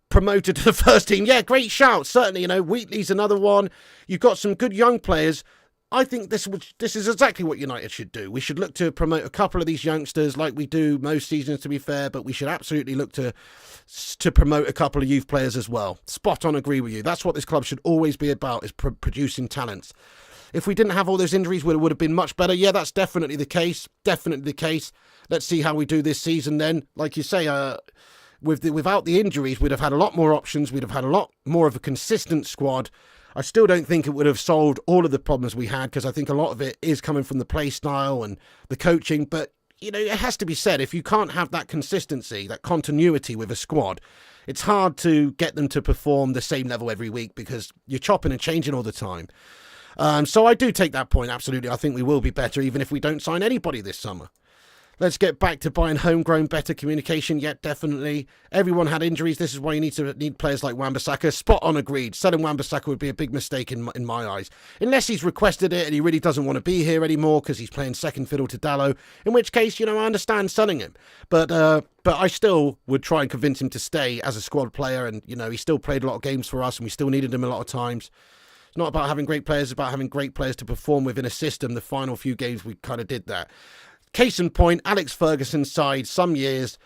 promoted to the first team. Yeah, great shout, certainly. Wheatley's another one. You've got some good young players. I think this is exactly what United should do. We should look to promote a couple of these youngsters like we do most seasons, to be fair, but we should absolutely look to promote a couple of youth players as well. Spot on, agree with you. That's what this club should always be about, is producing talents. If we didn't have all those injuries, it would have been much better. Yeah, that's definitely the case. Definitely the case. Let's see how we do this season then. Like you say, without the injuries, we'd have had a lot more options. We'd have had a lot more of a consistent squad. I still don't think it would have solved all of the problems we had, because I think a lot of it is coming from the play style and the coaching. But, it has to be said, if you can't have that consistency, that continuity with a squad, it's hard to get them to perform the same level every week, because you're chopping and changing all the time. So I do take that point, absolutely. I think we will be better even if we don't sign anybody this summer. Let's get back to buying homegrown, better communication. Yet, definitely. Everyone had injuries. This is why you need players like Wan-Bissaka. Spot on, agreed. Selling Wan-Bissaka would be a big mistake in my eyes. Unless he's requested it and he really doesn't want to be here anymore because he's playing second fiddle to Dalot. In which case, I understand selling him. But I still would try and convince him to stay as a squad player. And, he still played a lot of games for us and we still needed him a lot of times. It's not about having great players. It's about having great players to perform within a system. The final few games, we kind of did that. Case in point, Alex Ferguson's side, some years,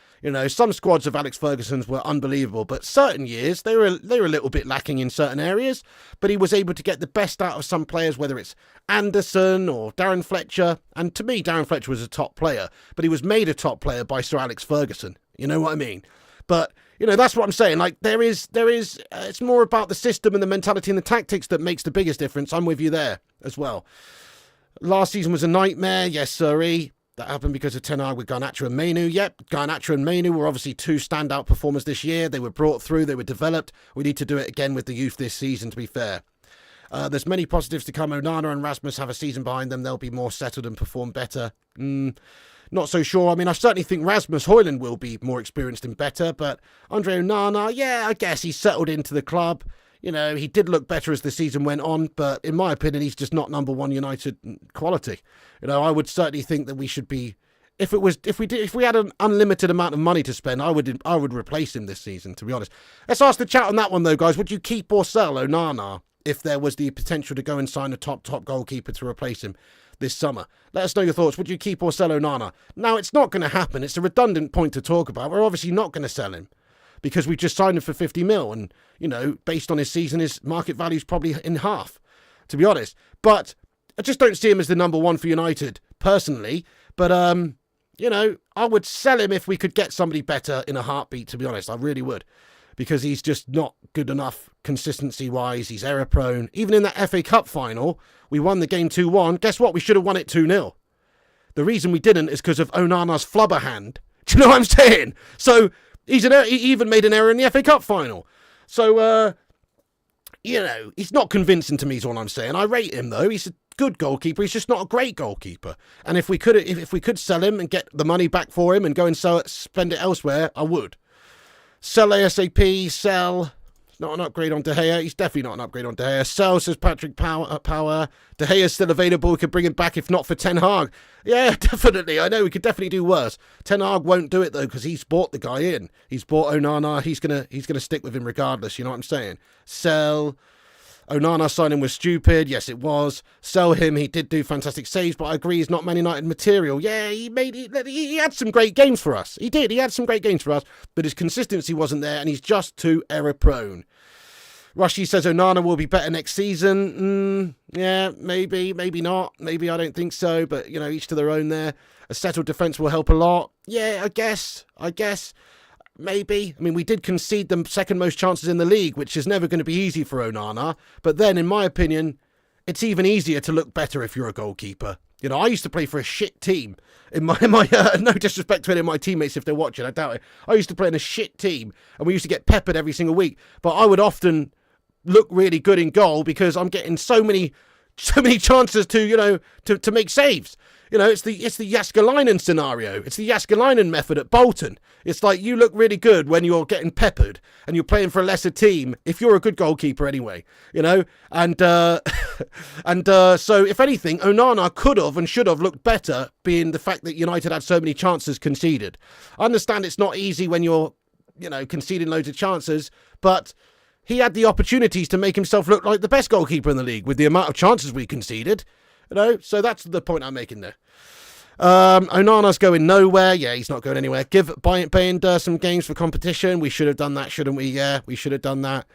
some squads of Alex Ferguson's were unbelievable, but certain years, they were a little bit lacking in certain areas, but he was able to get the best out of some players, whether it's Anderson or Darren Fletcher, and to me, Darren Fletcher was a top player, but he was made a top player by Sir Alex Ferguson, you know what I mean? But, that's what I'm saying, like, it's more about the system and the mentality and the tactics that makes the biggest difference. I'm with you there as well. Last season was a nightmare, yes, sirree. That happened because of Ten Hag with Garnacho and Mainu. Yep, Garnacho and Mainu were obviously two standout performers this year. They were brought through, they were developed. We need to do it again with the youth this season, to be fair. There's many positives to come. Onana and Rasmus have a season behind them. They'll be more settled and perform better. Not so sure. I mean, I certainly think Rasmus Højlund will be more experienced and better, but Andre Onana, yeah, I guess he's settled into the club. He did look better as the season went on, but in my opinion, he's just not number one United quality. I would certainly think that we should be, if we had an unlimited amount of money to spend, I would replace him this season, to be honest. Let's ask the chat on that one though, guys. Would you keep or sell Onana if there was the potential to go and sign a top goalkeeper to replace him this summer? Let us know your thoughts. Would you keep or sell Onana? Now, it's not going to happen. It's a redundant point to talk about. We're obviously not going to sell him, because we just signed him for 50 mil and, based on his season, his market value is probably in half, to be honest. But I just don't see him as the number one for United, personally. But, I would sell him if we could get somebody better in a heartbeat, to be honest. I really would, because he's just not good enough consistency-wise. He's error-prone. Even in that FA Cup final, we won the game 2-1. Guess what? We should have won it 2-0. The reason we didn't is because of Onana's flubber hand. Do you know what I'm saying? So he even made an error in the FA Cup final. So, he's not convincing to me is all I'm saying. I rate him, though. He's a good goalkeeper. He's just not a great goalkeeper. And if we could sell him and get the money back for him and go and spend it elsewhere, I would. Sell ASAP, sell. It's not an upgrade on De Gea. He's definitely not an upgrade on De Gea. Sell, says Patrick Power. De Gea's still available. We could bring him back if not for Ten Hag. Yeah, definitely. I know we could definitely do worse. Ten Hag won't do it though, because he's bought the guy in. He's bought Onana. He's gonna stick with him regardless. You know what I'm saying? Sell. Onana signing was stupid. Yes, it was. Sell him. He did do fantastic saves, but I agree he's not Man United material. Yeah, he had some great games for us. He did. He had some great games for us, but his consistency wasn't there, and he's just too error prone. Rushy says Onana will be better next season. Yeah, maybe not. Maybe I don't think so. But, each to their own there. A settled defence will help a lot. Yeah, I guess. Maybe. I mean, we did concede the second most chances in the league, which is never going to be easy for Onana. But then, in my opinion, it's even easier to look better if you're a goalkeeper. I used to play for a shit team. In my no disrespect to any of my teammates if they're watching, I doubt it. I used to play in a shit team, and we used to get peppered every single week. But I would often look really good in goal because I'm getting so many chances to make saves. It's the Jääskeläinen scenario. It's the Jääskeläinen method at Bolton. It's like you look really good when you're getting peppered and you're playing for a lesser team, if you're a good goalkeeper anyway, And so if anything, Onana could have and should have looked better, being the fact that United had so many chances conceded. I understand it's not easy when you're, conceding loads of chances, but he had the opportunities to make himself look like the best goalkeeper in the league with the amount of chances we conceded. So that's the point I'm making there. Onana's going nowhere. Yeah, he's not going anywhere. Give Bayern some games for competition. We should have done that, shouldn't we? Yeah, we should have done that.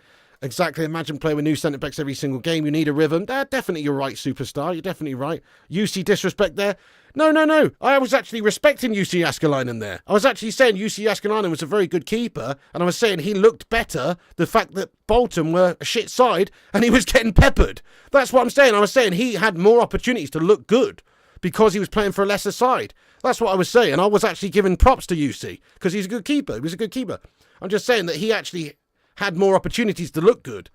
Exactly. Imagine playing with new centre-backs every single game. You need a rhythm. Definitely you're right, superstar. You're definitely right. UC disrespect there. No. I was actually respecting UC Jääskeläinen there. I was actually saying UC Jääskeläinen was a very good keeper, and I was saying he looked better the fact that Bolton were a shit side and he was getting peppered. That's what I'm saying. I was saying he had more opportunities to look good because he was playing for a lesser side. That's what I was saying. I was actually giving props to UC because he's a good keeper. He was a good keeper. I'm just saying that he actually had more opportunities to look good.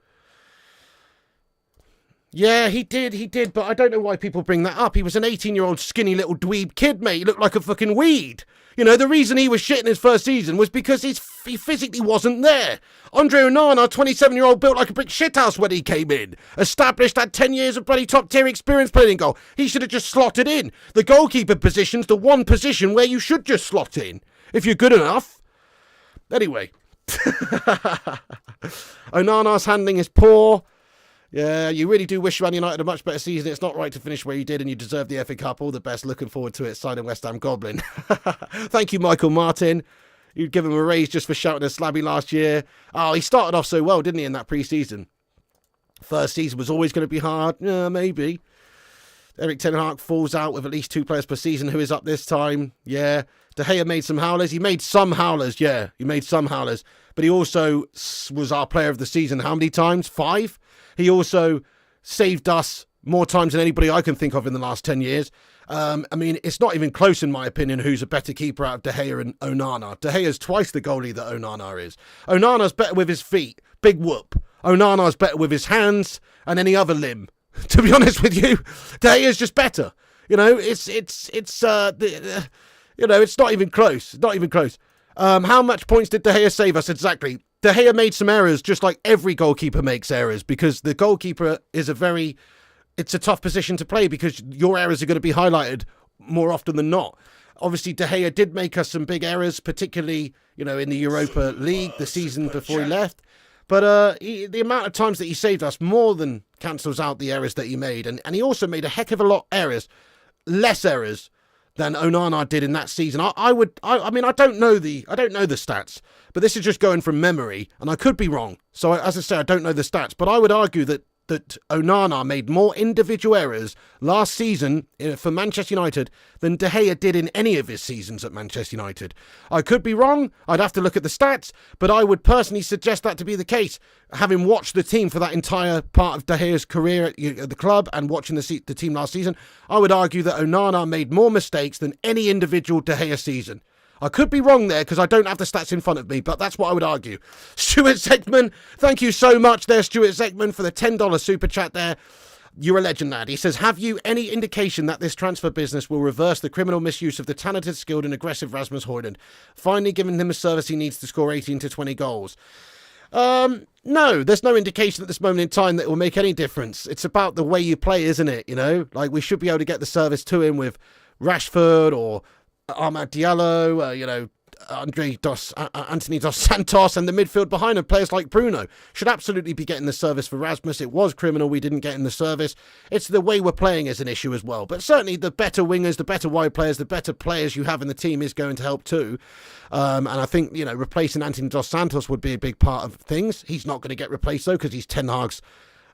Yeah, he did, but I don't know why people bring that up. He was an 18-year-old skinny little dweeb kid, mate. He looked like a fucking weed. The reason he was shit in his first season was because he physically wasn't there. Andre Onana, 27-year-old, built like a brick shithouse when he came in. Established, had 10 years of bloody top-tier experience playing in goal. He should have just slotted in. The goalkeeper position's the one position where you should just slot in, if you're good enough. Anyway. Onana's handling is poor. Yeah, you really do wish Man United a much better season. It's not right to finish where you did, and you deserve the FA Cup. All the best. Looking forward to it. Signing West Ham Goblin. Thank you, Michael Martin. You'd give him a raise just for shouting at Slabby last year. Oh, he started off so well, didn't he, in that pre-season? First season was always going to be hard. Yeah, maybe. Erik Ten Hag falls out with at least 2 players per season. Who is up this time? Yeah. De Gea made some howlers. He made some howlers, yeah. He made some howlers. But he also was our player of the season how many times? 5? He also saved us more times than anybody I can think of in the last 10 years. I mean, it's not even close, in my opinion, who's a better keeper out of De Gea and Onana. De Gea's twice the goalie that Onana is. Onana's better with his feet. Big whoop. Onana's better with his hands and any other limb. To be honest with you, De Gea's just better. It's not even close. Not even close. How much points did De Gea save us exactly? De Gea made some errors, just like every goalkeeper makes errors, because the goalkeeper is it's a tough position to play because your errors are going to be highlighted more often than not. Obviously, De Gea did make us some big errors, particularly, in the Europa League the season before he left. But the amount of times that he saved us more than cancels out the errors that he made. And he also made a heck of a lot less errors than Onana did in that season. I don't know the stats, but this is just going from memory, and I could be wrong. So as I say, I don't know the stats, but I would argue that Onana made more individual errors last season for Manchester United than De Gea did in any of his seasons at Manchester United. I could be wrong. I'd have to look at the stats, but I would personally suggest that to be the case. Having watched the team for that entire part of De Gea's career at the club and watching the team last season, I would argue that Onana made more mistakes than any individual De Gea season. I could be wrong there because I don't have the stats in front of me, but that's what I would argue. Stuart Zegman, thank you so much there, Stuart Zegman, for the $10 super chat there. You're a legend, lad. He says, have you any indication that this transfer business will reverse the criminal misuse of the talented, skilled and aggressive Rasmus Højlund, finally giving him a service he needs to score 18 to 20 goals? No, there's no indication at this moment in time that it will make any difference. It's about the way you play, isn't it? Like we should be able to get the service to him with Rashford or Ahmad Diallo, Anthony Dos Santos, and the midfield behind him, players like Bruno, should absolutely be getting the service for Rasmus. It was criminal we didn't get in the service. It's the way we're playing is an issue as well. But certainly the better wingers, the better wide players, the better players you have in the team is going to help too. And I think, replacing Anthony Dos Santos would be a big part of things. He's not going to get replaced though, because he's Ten Hag's,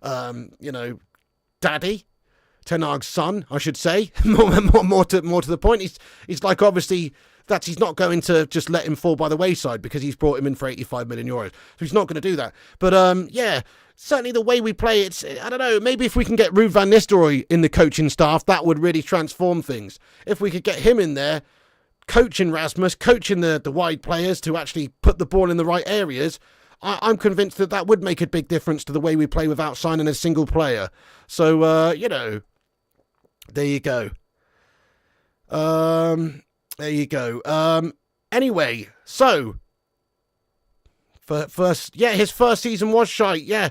daddy. Ten Hag's son, I should say. more to the point. He's like, obviously, that he's not going to just let him fall by the wayside because he's brought him in for 85 million euros. So he's not going to do that. But certainly the way we play, I don't know, maybe if we can get Ruud Van Nistelrooy in the coaching staff, that would really transform things. If we could get him in there, coaching Rasmus, coaching the wide players to actually put the ball in the right areas, I'm convinced that would make a big difference to the way we play without signing a single player. So, there you go. Anyway, so his first season was shite. Yeah.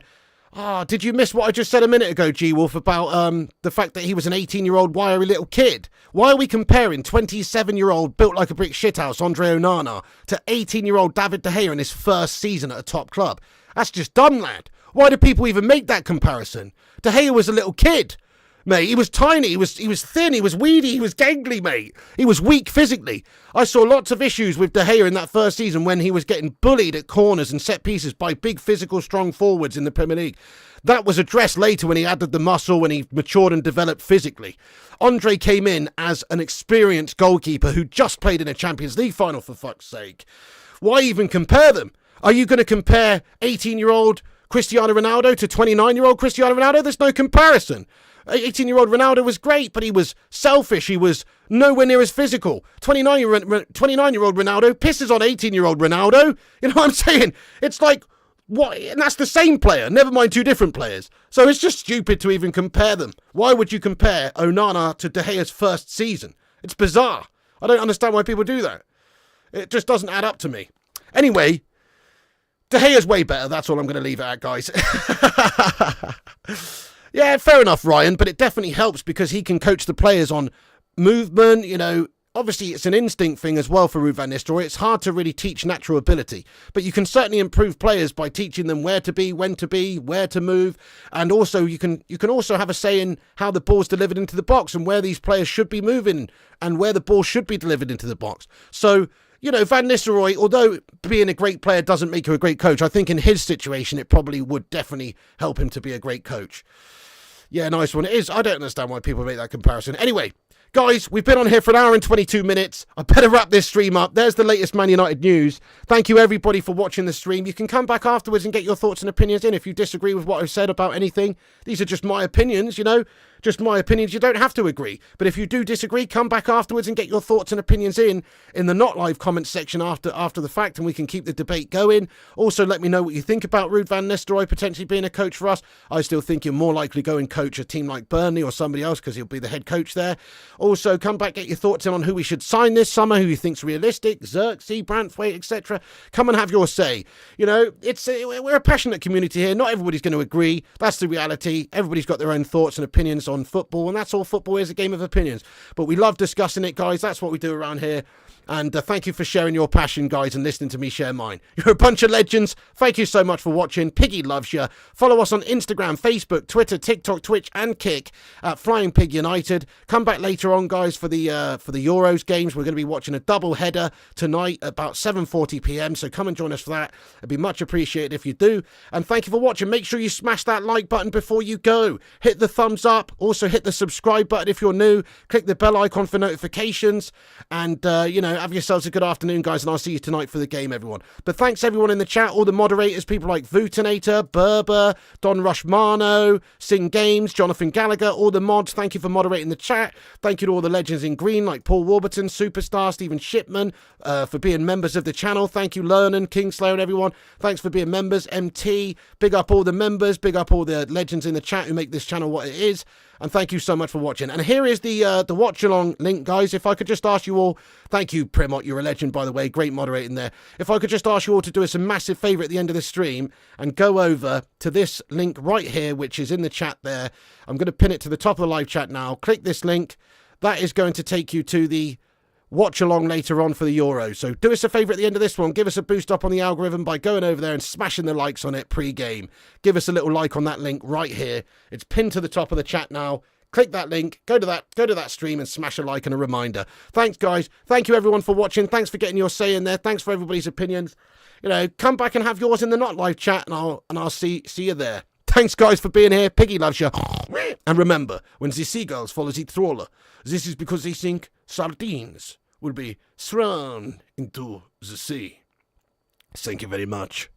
Did you miss what I just said a minute ago, G-Wolf, about the fact that he was an 18-year-old wiry little kid? Why are we comparing 27-year-old built like a brick shithouse Andre Onana to 18-year-old David De Gea in his first season at a top club? That's just dumb, lad. Why do people even make that comparison? De Gea was a little kid. Mate, he was tiny, he was thin, he was weedy, he was gangly, mate. He was weak physically. I saw lots of issues with De Gea in that first season when he was getting bullied at corners and set pieces by big physical strong forwards in the Premier League. That was addressed later when he added the muscle, when he matured and developed physically. Andre came in as an experienced goalkeeper who just played in a Champions League final, for fuck's sake. Why even compare them? Are you going to compare 18-year-old Cristiano Ronaldo to 29-year-old Cristiano Ronaldo? There's no comparison. 18-year-old Ronaldo was great, but he was selfish. He was nowhere near as physical. 29-year-old Ronaldo pisses on 18-year-old Ronaldo. You know what I'm saying? It's like, what? And that's the same player, never mind two different players. So it's just stupid to even compare them. Why would you compare Onana to De Gea's first season? It's bizarre. I don't understand why people do that. It just doesn't add up to me. Anyway, De Gea's way better. That's all I'm going to leave it at, guys. Yeah, fair enough, Ryan, but it definitely helps because he can coach the players on movement. Obviously it's an instinct thing as well for Ruud Van Nistelrooy. It's hard to really teach natural ability, but you can certainly improve players by teaching them where to be, when to be, where to move, and also you can also have a say in how the ball's delivered into the box and where these players should be moving and where the ball should be delivered into the box. So, Van Nistelrooy, although being a great player doesn't make you a great coach, I think in his situation it probably would definitely help him to be a great coach. Yeah, nice one. It is. I don't understand why people make that comparison. Anyway, guys, we've been on here for an hour and 22 minutes. I better wrap this stream up. There's the latest Man United news. Thank you, everybody, for watching the stream. You can come back afterwards and get your thoughts and opinions in if you disagree with what I've said about anything. These are just my opinions, just my opinions. You don't have to agree. But if you do disagree, come back afterwards and get your thoughts and opinions in the not live comments section after the fact, and we can keep the debate going. Also, let me know what you think about Ruud Van Nistelrooy potentially being a coach for us. I still think he'll more likely go and coach a team like Burnley or somebody else because he'll be the head coach there. Also, come back, get your thoughts in on who we should sign this summer, who you think's realistic, Zirkzee, Branthwaite, etc. Come and have your say. We're a passionate community here. Not everybody's going to agree. That's the reality. Everybody's got their own thoughts and opinions on football, and that's all football is, a game of opinions. But we love discussing it, guys. That's what we do around here. And thank you for sharing your passion, guys, and listening to me share mine. You're a bunch of legends. Thank you so much for watching. Piggy loves you. Follow us on Instagram, Facebook, Twitter, TikTok, Twitch, and Kick at Flying Pig United. Come back later on, guys, for the Euros games. We're going to be watching a double header tonight at about 7:40 p.m. So come and join us for that. It'd be much appreciated if you do. And thank you for watching. Make sure you smash that like button before you go. Hit the thumbs up. Also hit the subscribe button if you're new. Click the bell icon for notifications. And, have yourselves a good afternoon, guys, and I'll see you tonight for the game, everyone. But thanks, everyone in the chat, all the moderators, people like Vutinator, Berber, Don Rushmano, Sing Games, Jonathan Gallagher, all the mods. Thank you for moderating the chat. Thank you to all the legends in green, like Paul Warburton, Superstar, Stephen Shipman, for being members of the channel. Thank you, Lernan, Kingslayer, and everyone. Thanks for being members. MT, big up all the members, big up all the legends in the chat who make this channel what it is. And thank you so much for watching. And here is the watch-along link, guys. If I could just ask you all, thank you, Primot, you're a legend, by the way, great moderating there. If I could just ask you all to do us a massive favour at the end of the stream and go over to this link right here, which is in the chat there. I'm going to pin it to the top of the live chat now. Click this link. That is going to take you to the watch along later on for the Euro. So do us a favour at the end of this one. Give us a boost up on the algorithm by going over there and smashing the likes on it pre-game. Give us a little like on that link right here. It's pinned to the top of the chat now. Click that link, go to that stream and smash a like and a reminder. Thanks, guys. Thank you, everyone, for watching. Thanks for getting your say in there. Thanks for everybody's opinions. Come back and have yours in the not live chat, and I'll see you there. Thanks, guys, for being here. Piggy loves you. And remember, when the seagulls follow the trawler, this is because they think sardines will be thrown into the sea. Thank you very much.